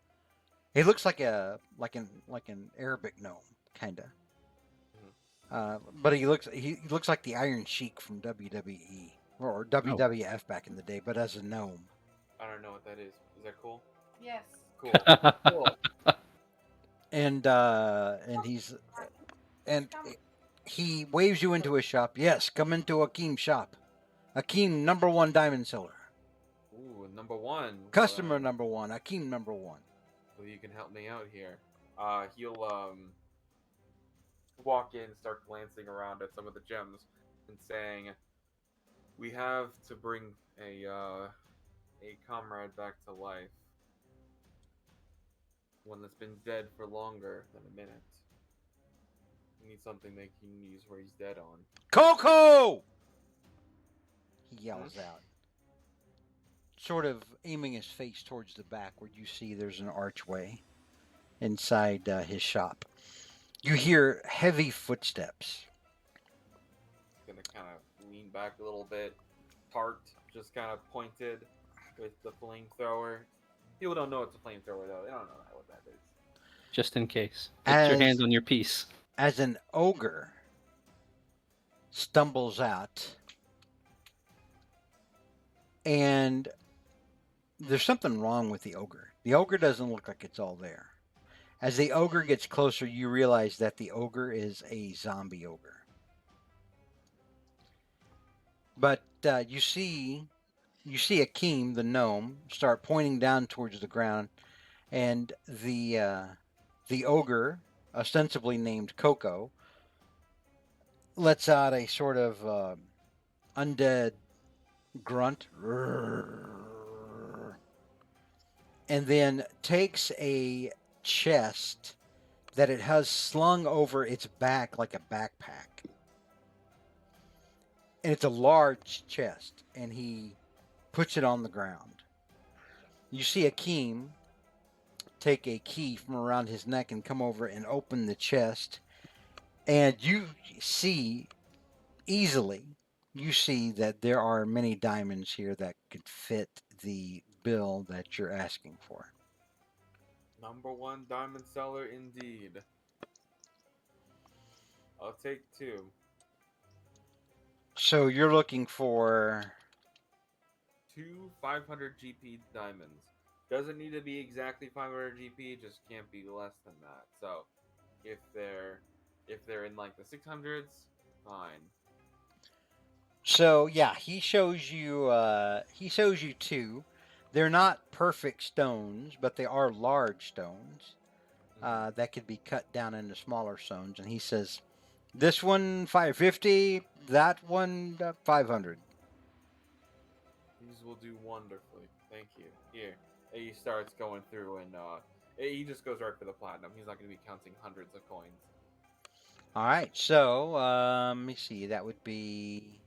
He looks like an Arabic gnome, kind of. But he looks like the Iron Sheik from WWE or WWF back in the day, but as a gnome. I don't know what that is. Is that cool? Yes. Cool. Cool. And and Come. he waves you into his shop. Yes, come into Akeem's shop. Akeem, #1 diamond seller. Ooh, #1. Customer #1. Akeem #1. Well, you can help me out here. He'll walk in, start glancing around at some of the gems, and saying, "We have to bring a comrade back to life. One that's been dead for longer than a minute. We need something they can use where he's dead on." Coco! He yells out, sort of aiming his face towards the back where you see there's an archway inside his shop. You hear heavy footsteps. Gonna kind of lean back a little bit, heart just kind of pointed with the flamethrower. People don't know it's a flamethrower though. They don't know what that is. Just in case. Put your hand on your piece. As an ogre stumbles out, and there's something wrong with the ogre. The ogre doesn't look like it's all there. As the ogre gets closer, you realize that the ogre is a zombie ogre. But you see Akeem, the gnome, start pointing down towards the ground, and the ogre, ostensibly named Coco, lets out a sort of undead grunt, and then takes a chest that it has slung over its back like a backpack. And it's a large chest, and he puts it on the ground. You see Akeem take a key from around his neck and come over and open the chest, and you see that there are many diamonds here that could fit the bill that you're asking for. #1 diamond seller indeed. I'll take 2. So you're looking for 2 500 GP diamonds. Doesn't need to be exactly 500 GP, just can't be less than that. So, if they're in like the 600s, fine. So yeah, he shows you. He shows you two. They're not perfect stones, but they are large stones that could be cut down into smaller stones. And he says, "This one 550. That one 500." These will do wonderfully. Thank you. Here. And he starts going through and he just goes right for the platinum. He's not going to be counting hundreds of coins. All right. So let me see. That would be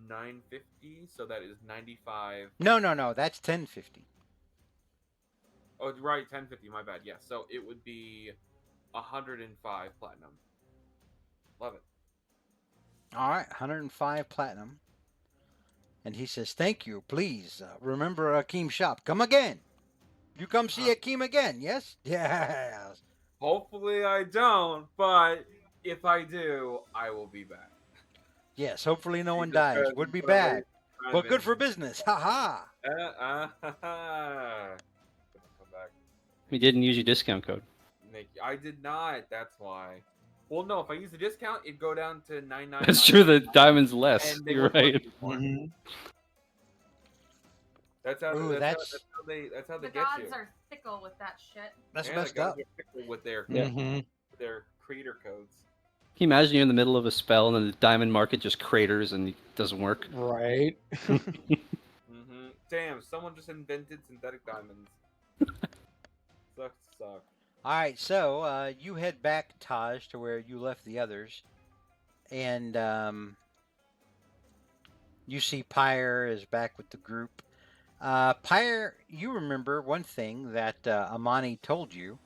950, so that is 95. no. That's 1050. Oh, right, 1050, my bad. Yeah, so it would be 105 platinum. Love it. All right, 105 platinum. And he says, "Thank you. Please remember Akeem's shop. Come again. You come see Akeem again. Yes. Yes. Hopefully I don't, but if I do, I will be back. Yes. Hopefully no one Jesus dies. Christ, Would be whatever bad, I've but good been- for business. Ha ha." Gonna come back. We didn't use your discount code. I did not. That's why. Well, no. If I use the discount, it'd go down to 999. That's true. The diamond's less. And they You're would look right. more. That's how. Ooh, That's how they The get gods you. are fickle with that shit. That's Yeah, messed the guys up. are fickle with their Mhm. their creator codes. Can you imagine you're in the middle of a spell and then the diamond market just craters and it doesn't work? Right. Damn, someone just invented synthetic diamonds. Sucks to suck. All right, so you head back, Taj, to where you left the others, and you see Pyre is back with the group. Pyre, you remember one thing that Amani told you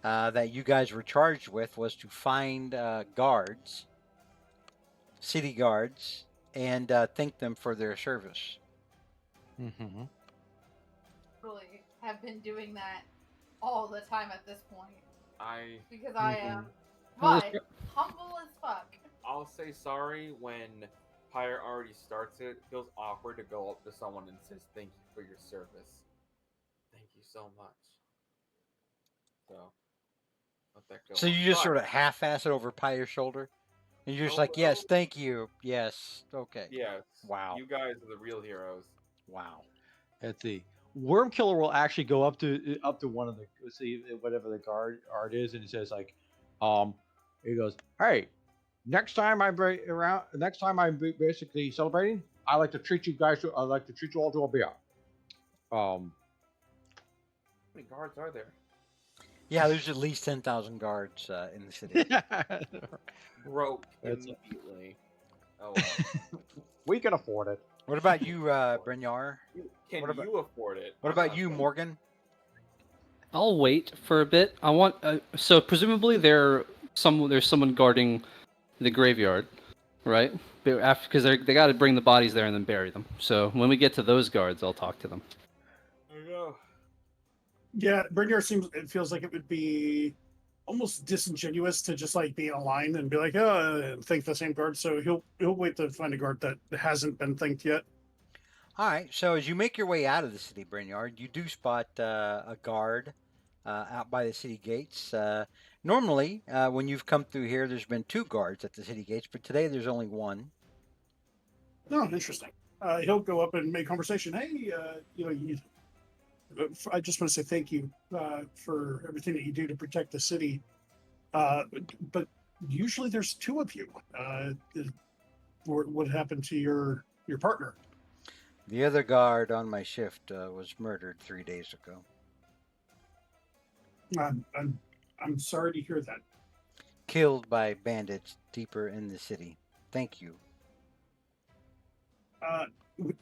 that you guys were charged with was to find guards, city guards, and thank them for their service. Mm-hmm. Really have been doing that all the time at this point because I am Well, what humble as fuck. I'll say sorry when Pyre already starts it. It feels awkward to go up to someone and says thank you for your service. Thank you so much. So let that go. So on. you just But- sort of half-ass it over Pyre's shoulder, and you're just like, Hello? "Yes, thank you, yes, okay, Yes. Wow. You guys are the real heroes. wow." Let's see. Worm Killer will actually go up to one of the see whatever the guard is, and he says like, he goes, "Hey, next time I'm basically celebrating, I like to treat you guys. I like to treat you all to a beer." How many guards are there? Yeah, there's at least 10,000 guards in the city. Broke That's- immediately. Oh, well. We can afford it. What about you, Brynjar? Can What about- you afford it? What I'm about not you, broke. Morgan? I'll wait for a bit. I want so presumably there's someone guarding the graveyard, right? Because they got to bring the bodies there and then bury them. So when we get to those guards, I'll talk to them. There you go. Yeah, Brynjar feels like it would be almost disingenuous to just like be in a line and be like, "Oh," and thank the same guard. So he'll wait to find a guard that hasn't been thanked yet. All right, so as you make your way out of the city, Brynjar, you do spot a guard out by the city gates. Normally, when you've come through here, there's been 2 guards at the city gates, but today there's only 1. Oh, interesting. He'll go up and make conversation. Hey, I just want to say thank you for everything that you do to protect the city. But usually there's 2 of you. What happened to your partner? The other guard on my shift was murdered 3 days ago. I'm sorry to hear that. Killed by bandits deeper in the city. Thank you.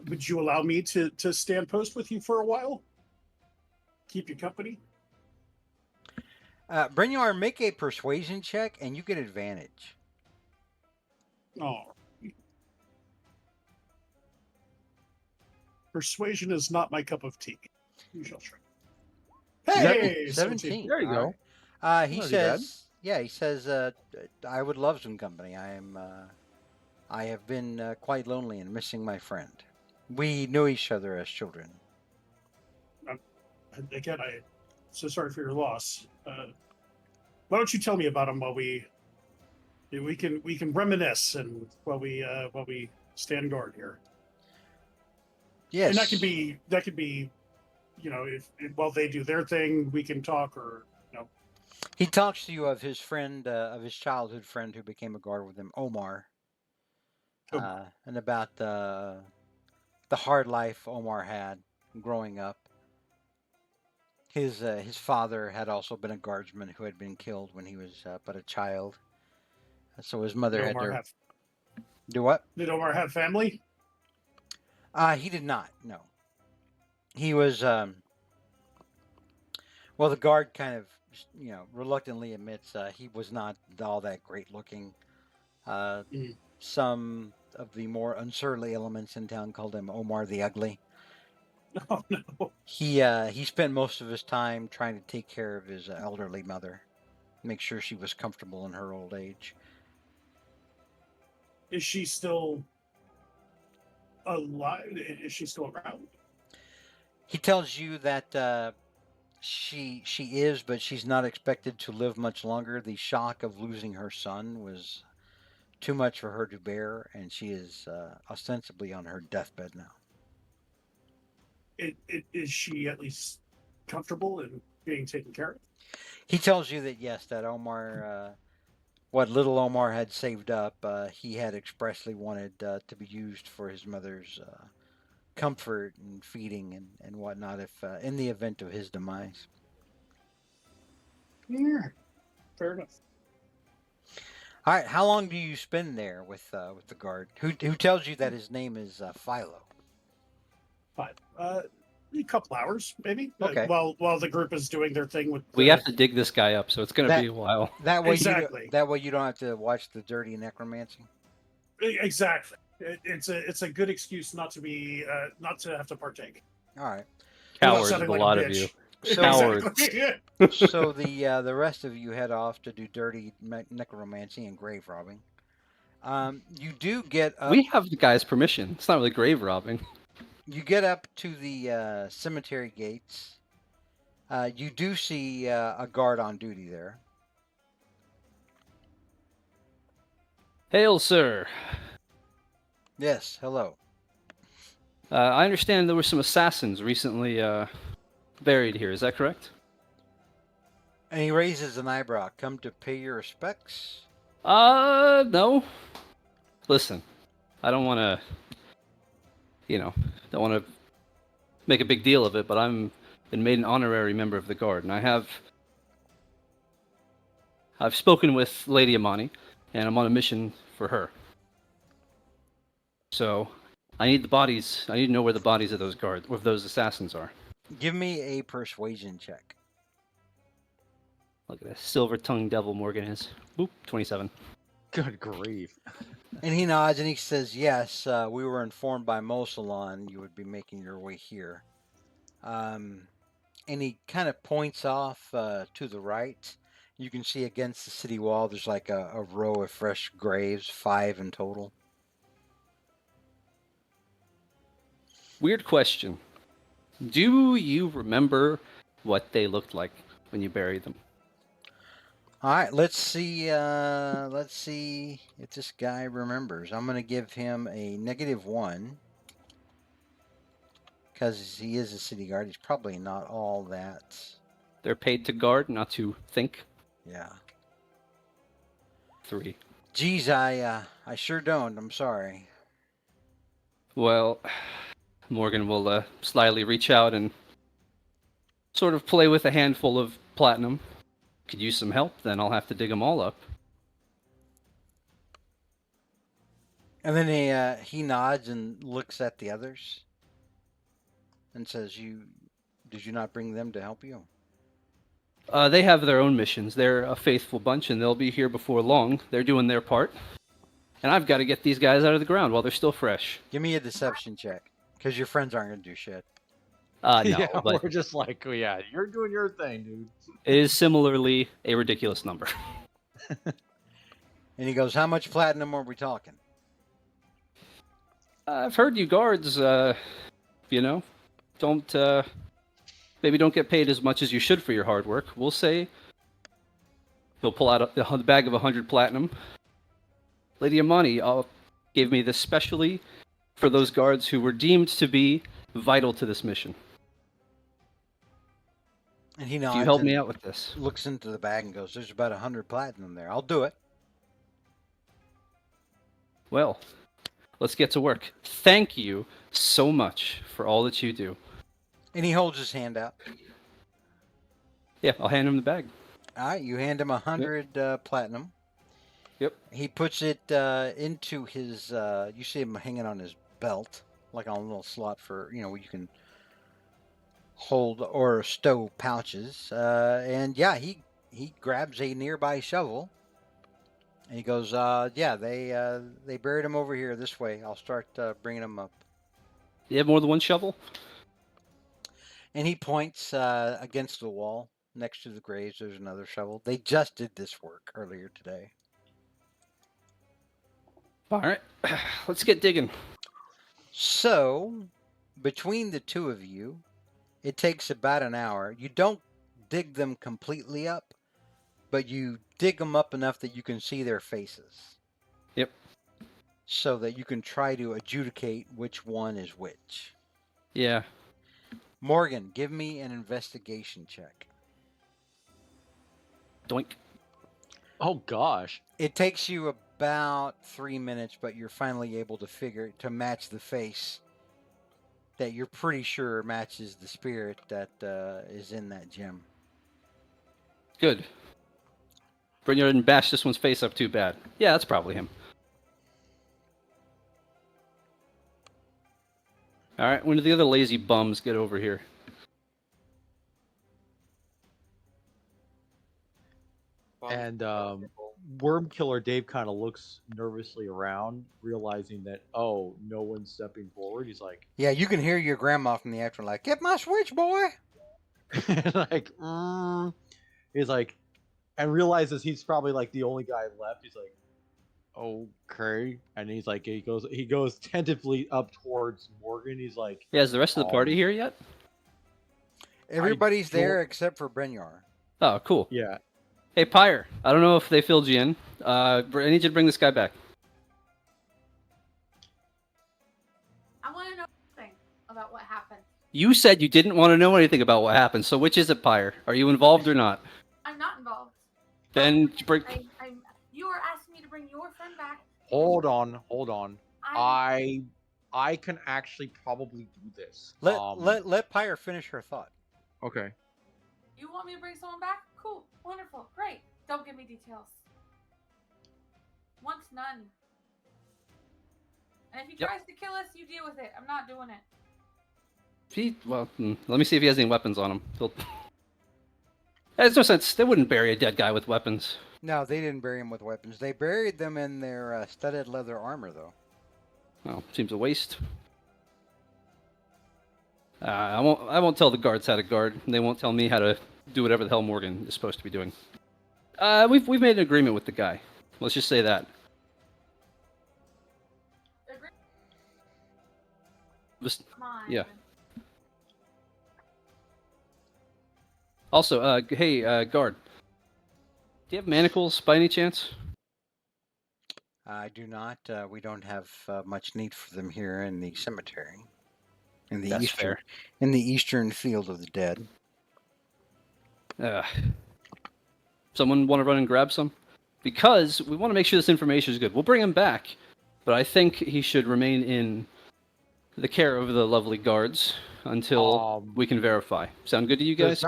Would you allow me to stand post with you for a while? Keep you company? Brynjar, make a persuasion check, and you get advantage. Oh. Persuasion is not my cup of tea. You shall try. Hey, 17. There you All go. right. He Not too bad. says, I would love some company. I have been quite lonely and missing my friend. We knew each other as children. Again, I'm so sorry for your loss. Why don't you tell me about him while we can reminisce and while we stand guard here. Yes. And that could be, if while they do their thing, we can talk, or He talks to you of his friend, of his childhood friend who became a guard with him, Omar, and about the hard life Omar had growing up. His father had also been a guardsman who had been killed when he was but a child. So his mother Did had Omar to have do what? did Omar have family? He did not. No, he was. Well, the guard kind of, reluctantly admits he was not all that great looking. Uh, Mm. some of the more unsurly elements in town called him Omar the Ugly. Oh no. He spent most of his time trying to take care of his elderly mother, make sure she was comfortable in her old age. Is she still alive? Is she still around? He tells you that she is, but she's not expected to live much longer. The shock of losing her son was too much for her to bear, and she is ostensibly on her deathbed now. Is she at least comfortable in being taken care of? He tells you that yes, that Omar, what little Omar had saved up, he had expressly wanted to be used for his mother's comfort and feeding and whatnot, if in the event of his demise. Yeah, fair enough. All right, how long do you spend there with the guard? Who tells you that his name is Philo? Fine. A couple hours, maybe. Okay. While the group is doing their thing with. We have to dig this guy up, so it's going to be a while. That way, Exactly. that way you don't have to watch the dirty necromancy. Exactly. It's a good excuse not to be not to have to partake. All right. Without Cowards, sounding a like lot a of you. bitch. So, Cowards. Exactly. so the rest of you head off to do dirty necromancy and grave robbing. You do get up. We have the guy's permission. It's not really grave robbing. You get up to the cemetery gates. You do see a guard on duty there. Hail, sir. Yes. Hello. I understand there were some assassins recently buried here. Is that correct? And he raises an eyebrow. Come to pay your respects? No. Listen, I don't want to, don't want to make a big deal of it, but I'm been made an honorary member of the guard, and I've spoken with Lady Amani, and I'm on a mission for her. So, I need the bodies. I need to know where the bodies of those assassins are. Give me a persuasion check. Look at this silver-tongued devil Morgan is. Boop, 27. Good grief. And he nods and he says, yes, we were informed by Mosalon you would be making your way here. And he kind of points off to the right. You can see against the city wall, there's like a row of fresh graves, 5 in total. Weird question. Do you remember what they looked like when you buried them? All right, let's see. Let's see if this guy remembers. I'm going to give him a -1 because he is a city guard. He's probably not all that. They're paid to guard, not to think. Yeah. 3. Geez, I sure don't. I'm sorry. Well, Morgan will slyly reach out and sort of play with a handful of platinum. Could use some help, then I'll have to dig them all up. And then he nods and looks at the others and says, did you not bring them to help you?" They have their own missions. They're a faithful bunch, and they'll be here before long. They're doing their part. And I've got to get these guys out of the ground while they're still fresh. Give me a deception check, because your friends aren't going to do shit. No, Yeah, but we're just like, yeah, you're doing your thing, dude. it is similarly a ridiculous number. And he goes, how much platinum are we talking? I've heard you guards, don't, maybe don't get paid as much as you should for your hard work. We'll say he'll pull out a bag of 100 platinum. Lady Amani, gave me this specially for those guards who were deemed to be vital to this mission. And he If you nods help me and out with this. looks into the bag and goes, "There's about 100 platinum there. I'll do it." Well, let's get to work. Thank you so much for all that you do. And he holds his hand out. Yeah, I'll hand him the bag. All right, you hand him 100 platinum. Yep. He puts it into his. You see him hanging on his belt, like on a little slot for where you can hold or stow pouches. And yeah, he grabs a nearby shovel. And he goes, "Yeah, they buried him over here this way. I'll start bringing him up." You have more than one shovel? And he points against the wall next to the graves. There's another shovel. They just did this work earlier today. All right, let's get digging. So, between the two of you, it takes about an hour. You don't dig them completely up, but you dig them up enough that you can see their faces. Yep. So that you can try to adjudicate which one is which. Yeah. Morgan, give me an investigation check. Doink. Oh gosh. It takes you about 3 minutes, but you're finally able to match the face that you're pretty sure matches the spirit that is in that gem. Good. Brynjar didn't bash this one's face up too bad. Yeah, that's probably him. All right, when do the other lazy bums get over here? And Worm Killer Dave kind of looks nervously around, realizing that no one's stepping forward. He's like, Yeah, you can hear your grandma from the afterlife. "Get my switch, boy!" like, he's like, and realizes he's probably like the only guy left. He's like, okay, and he's like, he goes tentatively up towards Morgan. He's like, Yeah, is the rest of the party here yet? Everybody's there except for Brynjar. Oh, cool. Yeah. Hey, Pyre, I don't know if they filled you in. I need you to bring this guy back. I want to know something about what happened. You said you didn't want to know anything about what happened, so which is it, Pyre? Are you involved or not? I'm not involved. Then bring... You are asking me to bring your friend back. Hold on. I can actually probably do this. Let Pyre finish her thought. Okay. You want me to bring someone back? Cool. Wonderful. Great. Don't give me details. Want none. And if he tries to kill us, you deal with it. I'm not doing it. Let me see if he has any weapons on him. There's no sense. They wouldn't bury a dead guy with weapons. No, they didn't bury him with weapons. They buried them in their studded leather armor, though. Oh, seems a waste. I won't tell the guards how to guard. They won't tell me how to do whatever the hell Morgan is supposed to be doing. We've made an agreement with the guy. Let's just say that. Yeah. Also, hey, guard. Do you have manacles by any chance? I do not. We don't have much need for them here in the cemetery. In the eastern field of the dead. Someone want to run and grab some? Because we want to make sure this information is good. We'll bring him back, but I think he should remain in the care of the lovely guards until we can verify. Sound good to you guys?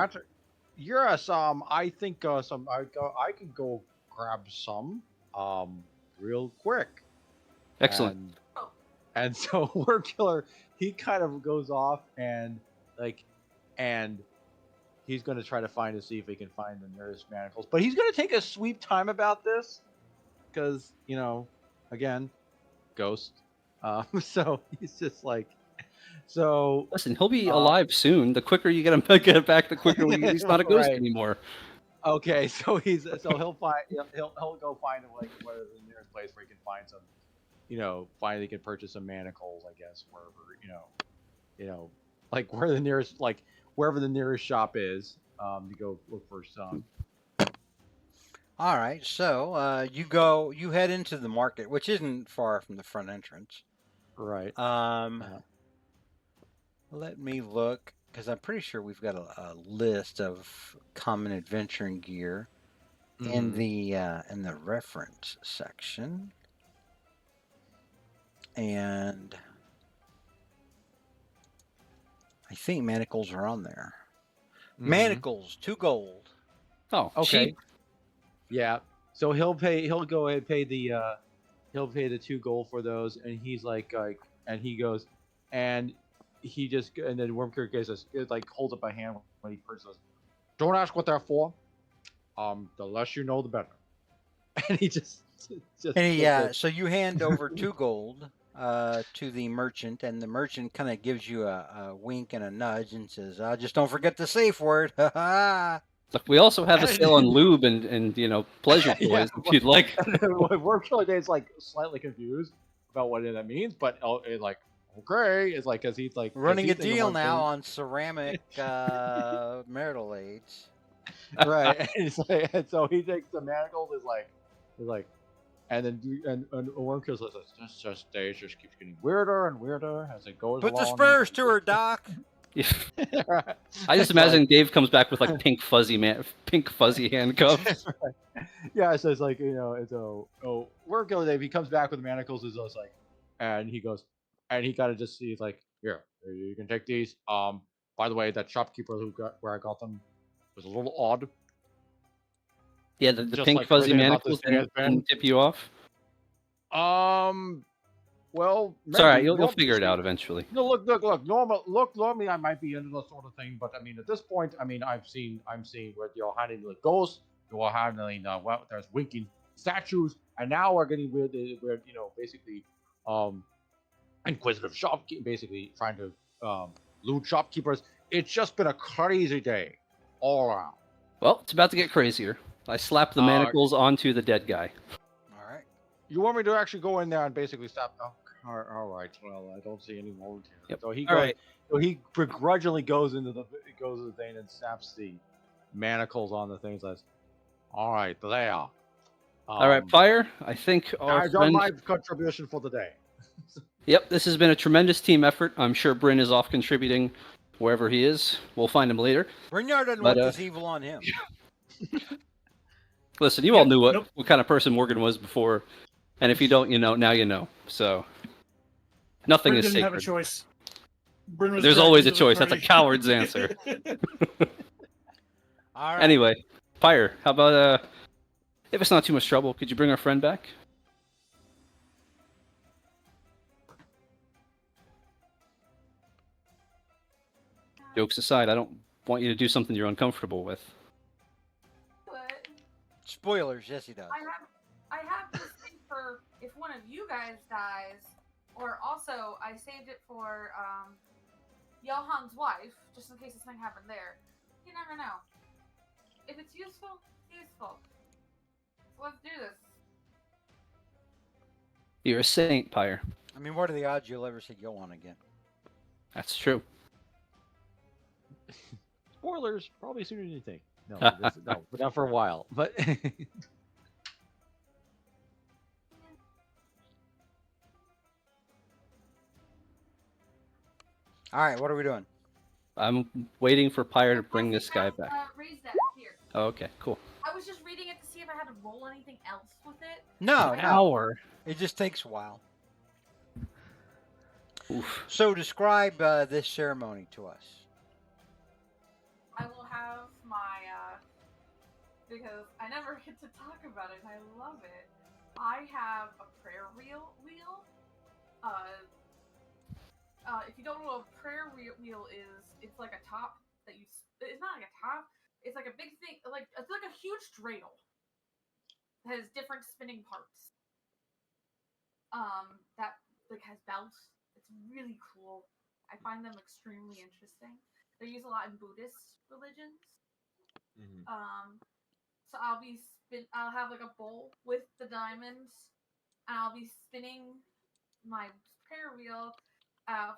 Yes. I think I can go grab some real quick. Excellent. And so Worm Killer, he kind of goes off and he's going to try to see if he can find the nearest manacles. But he's going to take a sweet time about this because, again, ghost. So he's just like, so. Listen, he'll be alive soon. The quicker you get him back, the quicker he's not a ghost anymore. Okay, so he'll find he'll go find what is the nearest place where he can find some, finally can purchase some manacles, I guess, wherever, like where the nearest, wherever the nearest shop is, to go look for some. All right, so you head into the market, which isn't far from the front entrance. Right. Um, let me look because I'm pretty sure we've got a list of common adventuring gear in the reference section, and I think manacles are on there. Manacles, 2 gold. Oh, Okay. cheap. Yeah. So he'll pay. He'll go ahead and pay the. He'll pay the 2 gold for those, and he's like, and he goes, and he just, and then Wormkirk gives us, like, holds up a hand when he purchases. Don't ask what they're for. The less you know, the better. And he just And gets it. so you hand over 2 gold to the merchant, and the merchant kind of gives you a wink and a nudge and says, "Just don't forget the safe word." Ha ha. Look, we also have a sale on lube and pleasure Yeah. toys if you'd like. Wormkirk is like slightly confused about what that means, but it's like, okay, it's like, because he's like, because Running a he's thinking deal one now thing. on ceramic marital aids. Right. And it's like, and so he takes the manacles, is like, and then and Wormkirk says, this just stage just keeps getting weirder and weirder as it goes Put the along. spurs to her, Doc. Right. I just It's like, imagine Dave comes back with like pink fuzzy handcuffs. yeah, so it's like, it's Wormkirk, if he comes back with manacles, is just like, and he goes, and he kind of just sees like, here, you can take these. By the way, that shopkeeper where I got them was a little odd. Yeah, the Just pink like fuzzy everything about this manacles day has didn't tip you off. been. Well, It's all right. maybe. You'll figure it out eventually. No, look. Normally, I might be into that sort of thing, but I mean, at this point, I mean, I'm seeing where you're handling the ghosts, you're handling there's winking statues, and now we're getting weird, basically, inquisitive shopkeep, basically trying to loot shopkeepers. It's just been a crazy day, all around. Well, it's about to get crazier. I slapped the manacles onto the dead guy. All right. You want me to actually go in there and basically stop? Oh, all right. Well, I don't see any wound here. Yep. So he All goes. right. So he begrudgingly goes into the thing and snaps the manacles on the thing. Says, "All right, there. All right, Fire. I think our I've done friend. my contribution for the day." Yep, this has been a tremendous team effort. I'm sure Bryn is off contributing wherever he is. We'll find him later. Brynjar doesn't But, want this evil on him. Listen, you all knew nope. what kind of person Morgan was before, and if you don't, now you know. So nothing Bryn is didn't have a sacred. choice. Bryn was There's dragged always a into the choice. That's a party. coward's answer. All right. Anyway, Fire, how about if it's not too much trouble, could you bring our friend back? Jokes aside, I don't want you to do something you're uncomfortable with. But Spoilers, yes he does. I have this thing for if one of you guys dies, or also I saved it for Johan's wife, just in case something happened there. You never know. If it's useful, it's useful. So let's do this. You're a saint, Pyre. I mean, what are the odds you'll ever see Johan again? That's true. Spoilers, probably sooner than you think. No, no, but not for a while. But All right, what are we doing? I'm waiting for Pyre to bring this guy back. Raise that here. Oh, okay, cool. I was just reading it to see if I had to roll anything else with it. No, An no. hour. It just takes a while. Oof. So describe this ceremony to us. I will have my because I never get to talk about it and I love it. I have a prayer wheel. If you don't know what a prayer wheel is, it's like a top that you. It's not like a top. It's like a big thing. Like it's like a huge dreidel. It has different spinning parts. That like has bells. It's really cool. I find them extremely interesting. They're used a lot in Buddhist religions. So I'll have like a bowl with the diamonds, and I'll be spinning my prayer wheel,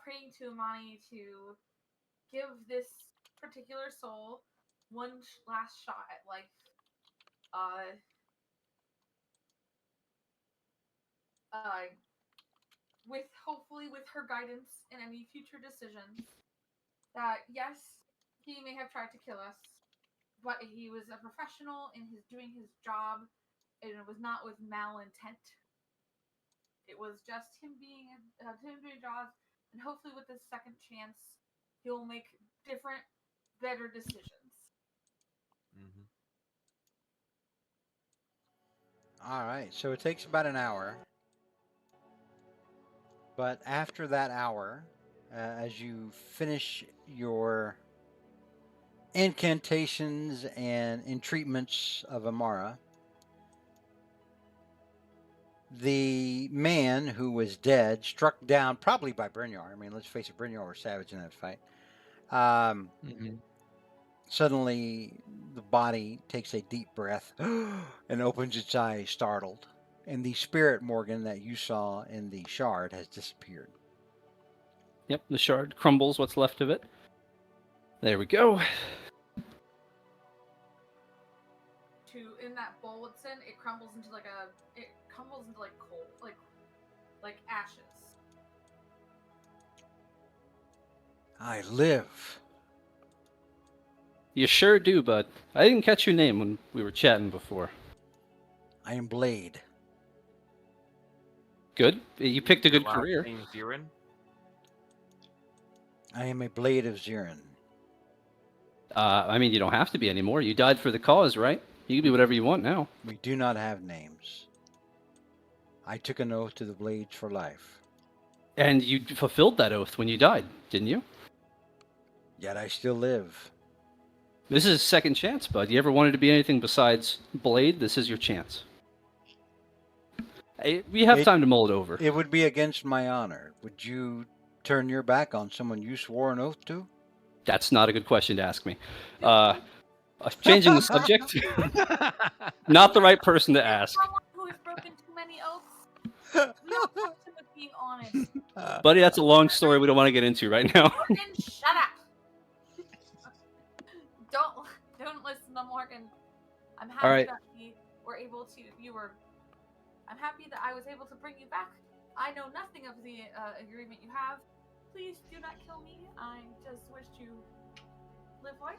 praying to Amani to give this particular soul one last shot at life. with hopefully with her guidance in any future decisions, that yes, he may have tried to kill us, but he was a professional in his doing his job, and it was not with malintent. It was just him doing jobs, and hopefully with this second chance, he'll make different, better decisions. Mm-hmm. All right, so it takes about an hour. But after that hour, as you finish your incantations and entreatments of Amara, the man who was dead, struck down probably by Brynjar. I mean, let's face it, Brynjar was savage in that fight. Mm-hmm. Suddenly, the body takes a deep breath and opens its eyes, startled. And the spirit Morgan that you saw in the shard has disappeared. Yep, the shard crumbles what's left of it. There we go. In that bowl it's in, it crumbles into like coal, like ashes. I live. You sure do, bud. I didn't catch your name when we were chatting before. I am Blade. Good. You picked a good Last career. name Zirin? I am a Blade of Zirin. I mean, you don't have to be anymore. You died for the cause, right? You can be whatever you want now. We do not have names. I took an oath to the Blades for life. And you fulfilled that oath when you died, didn't you? Yet I still live. This is a second chance, bud. You ever wanted to be anything besides Blade? This is your chance. We have time to mull it over. It would be against my honor. Would you turn your back on someone you swore an oath to? That's not a good question to ask me. Changing the subject? Not the right person to ask. Someone who has broken too many oaths. We don't want him with being honest. Buddy, that's a long story we don't want to get into right now. Morgan, shut up. Don't listen to Morgan. I'm happy right. that we were able to. I'm happy that I was able to bring you back. I know nothing of the agreement you have. Please do not kill me. I just wish to live life.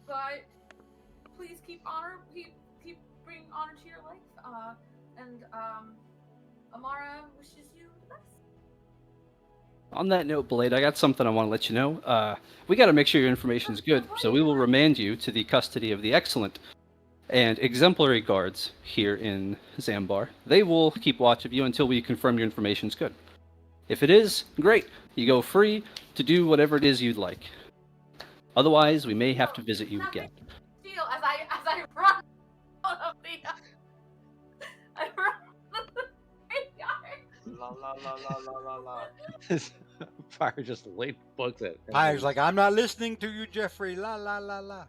But please keep bringing honor to your life. And Amara wishes you the best. On that note, Blade, I got something I want to let you know. We got to make sure your information's good, so we will remand you to the custody of the excellent and exemplary guards here in Zambar. They will keep watch of you until we confirm your information's good. If it is, great. You go free to do whatever it is you'd like. Otherwise, we may have to visit you again. Steal as I run out of the. I run out of the graveyard. La la la la la la la. Fire just laid books at. Pyre's like, I'm not listening to you, Jeffrey. La la la la.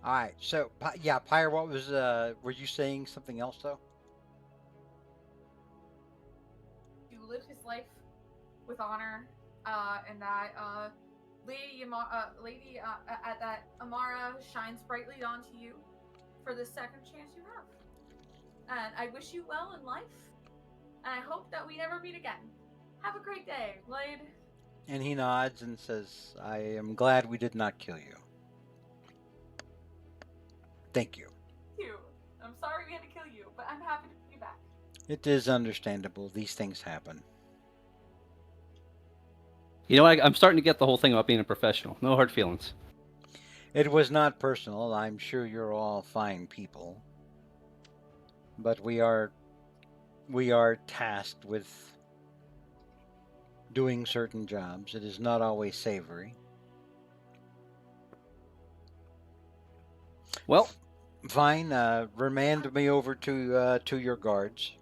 All right, so yeah, Pyre, what was? Were you saying something else though? To live his life with honor, and that that Amara shines brightly onto you for the second chance you have. And I wish you well in life, and I hope that we never meet again. Have a great day, Blade. And he nods and says, I am glad we did not kill you. Thank you. You. I'm sorry we had to kill you, but I'm happy to bring you back. It is understandable. These things happen. You know, I'm starting to get the whole thing about being a professional. No hard feelings. It was not personal. I'm sure you're all fine people. But we are tasked with doing certain jobs. It is not always savory. Well, fine. Remand me over to your guards.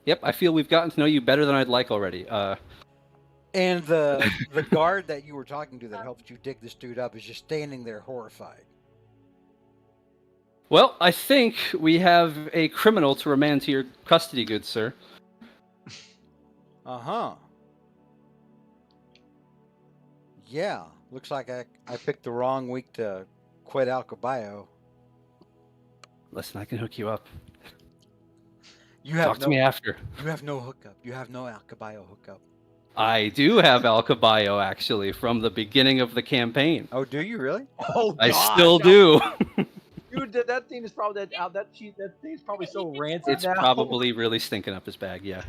Yep, I feel we've gotten to know you better than I'd like already. And the guard that you were talking to that helped you dig this dude up is just standing there horrified. Well, I think we have a criminal to remand to your custody, good sir. Uh-huh. Yeah, looks like I picked the wrong week to quit Al Caballo. Listen, I can hook you up. You have Talk to me after. You have no hookup. You have no Al Caballo hookup. I do have Al Caballo, actually, from the beginning of the campaign. Oh, do you really? Oh God! I still no. do. Dude, that thing is probably that thing's probably so rancid It's now. probably really stinking up his bag, yeah.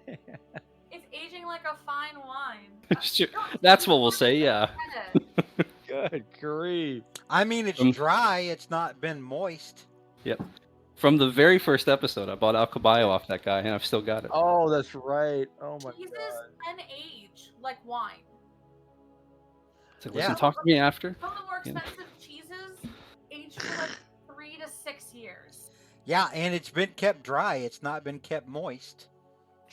It's aging like a fine wine. Sure. Don't That's you what we'll say, yeah. forget it. Good grief! I mean, it's dry. It's not been moist. Yep. From the very first episode, I bought Al Caballo off that guy, and I've still got it. Oh, that's right. Oh my Cheeses God. can age like wine. So listen, Yeah. talk to me after. Some of the more You know. expensive cheeses age for like 3 to 6 years. Yeah, and it's been kept dry. It's not been kept moist.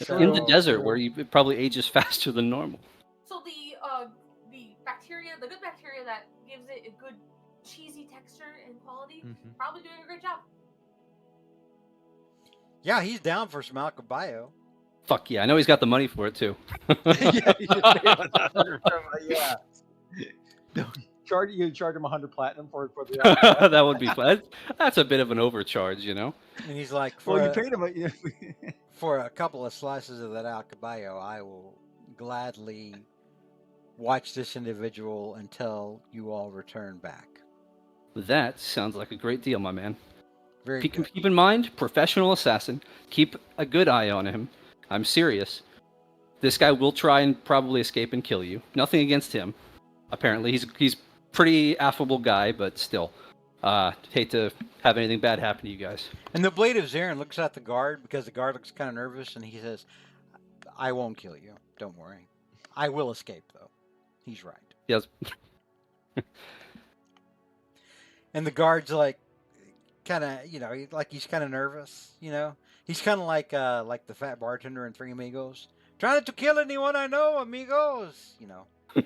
In the So- desert, where it probably ages faster than normal. So the bacteria, the good bacteria that gives it a good cheesy texture and quality, probably doing a great job. Yeah, he's down for some Al Caballo. Fuck yeah, I know he's got the money for it too. Yeah, you should pay him yeah. You charge him 100 platinum for the. That would be fun. That's a bit of an overcharge, you know. And he's like, Well, you for, paid him. for a couple of slices of that Al Caballo, I will gladly watch this individual until you all return back. That sounds like a great deal, my man. Very Keep, good. keep in mind, professional assassin. Keep a good eye on him. I'm serious. This guy will try and probably escape and kill you. Nothing against him. Apparently, he's pretty affable guy, but still, hate to have anything bad happen to you guys. And the Blade of Zarin looks at the guard because the guard looks kind of nervous, and he says, I won't kill you. Don't worry. I will escape, though. He's right. Yes. And the guard's like, kind of, like he's kind of nervous, He's kind of like the fat bartender in Three Amigos. Try not to kill anyone I know, amigos.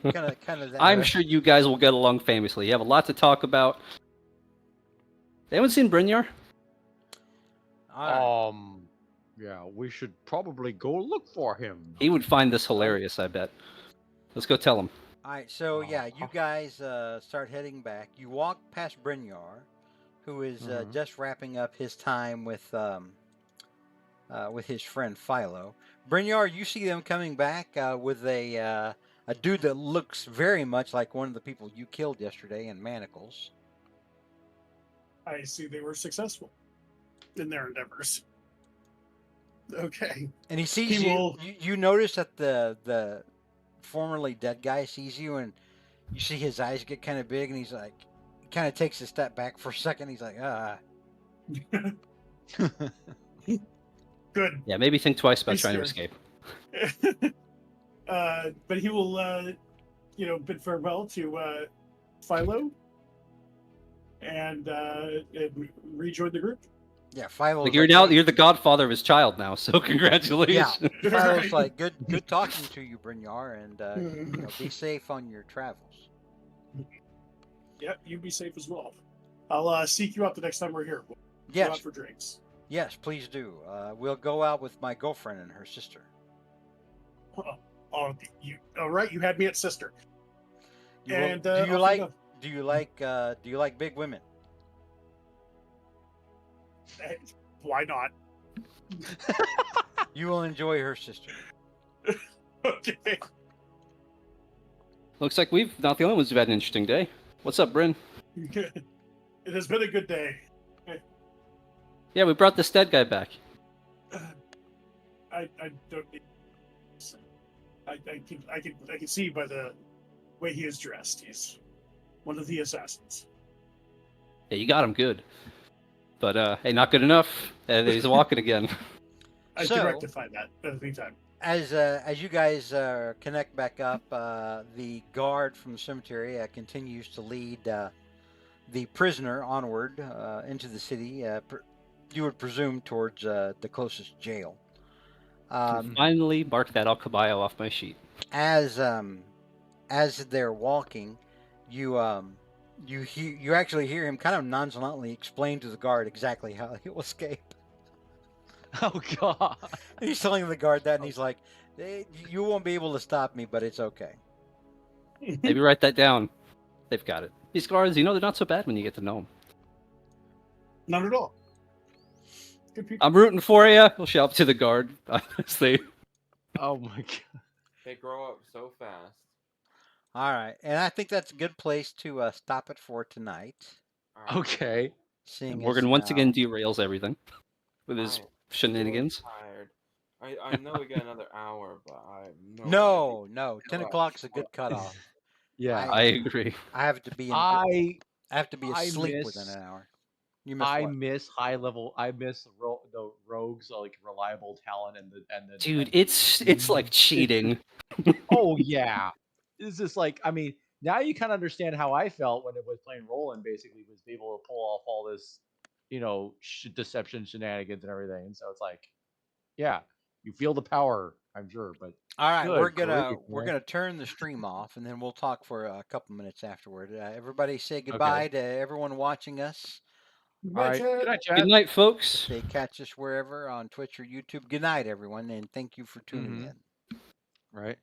Kind of that. I'm sure you guys will get along famously. You have a lot to talk about. Anyone seen Brynjar? All right. Yeah, we should probably go look for him. He would find this hilarious, I bet. Let's go tell him. All right, so yeah, you guys start heading back. You walk past Brynjar, who is just wrapping up his time with his friend Philo. Brynjar, you see them coming back with a dude that looks very much like one of the people you killed yesterday in manacles. I see they were successful in their endeavors. Okay. And he sees He you. will- You notice that the formerly dead guy sees you, and you see his eyes get kind of big, and he's like, he kind of takes a step back for a second. He's like, Good. Yeah, maybe think twice about He's trying to scared. escape. But he will, bid farewell to Philo and rejoin the group. yeah, Philo. Like you're the godfather of his child now, so congratulations. Yeah, Philo's Right. like, good talking to you, Brynjar, and be safe on your travels. Yep, you be safe as well. I'll seek you out the next time we're here. We'll go Yes, out for drinks. yes, please do. We'll go out with my girlfriend and her sister. Oh, all right. You had me at sister. You And do off you we like go. do you like big women? Hey, why not? You will enjoy her sister. Okay. Looks like we've not the only ones who've had an interesting day. What's up, Bryn? It has been a good day. Yeah, we brought this dead guy back. I don't. I can see by the way he is dressed. He's one of the assassins. Yeah, you got him good. But hey, not good enough. He's walking again. I So- can rectify that at any time. As you guys connect back up, the guard from the cemetery continues to lead the prisoner onward into the city. You would presume towards the closest jail. Finally, mark that Al Caballo off my sheet. As they're walking, you actually hear him kind of nonchalantly explain to the guard exactly how he'll escape. Oh God. He's telling the guard that, and he's like, "You won't be able to stop me, but it's okay." Maybe write that down. They've got it. These guards, they're not so bad when you get to know them. Not at all. Good people. I'm rooting for you. We'll shout up to the guard. Honestly. Oh my god. They grow up so fast. All right, and I think that's a good place to stop it for tonight. All right. Okay. Seeing Morgan as once how- again derails everything with his I'm shenanigans. so tired. I know we got another hour, but I know. No, 10 Well, o'clock's a good cutoff. Yeah. I agree. I have to be in. I I have to be I asleep miss- within an hour. You miss I what? miss high level. I miss the rogues like reliable talent and the Dude, and it's like cheating. oh yeah. This is like I mean now you kind of understand how I felt when it was playing Roland. Basically, was able to pull off all this, deception shenanigans and everything. And so it's like, yeah, you feel the power. I'm sure, but All right, good we're grief, man. gonna turn the stream off, and then we'll talk for a couple minutes afterward. Everybody, say Okay. goodbye to everyone watching us. All right. Betcha. Good night, Good chat. night, If folks. they catch us wherever on Twitch or YouTube. Good night, everyone, and thank you for tuning Mhm. in. Right.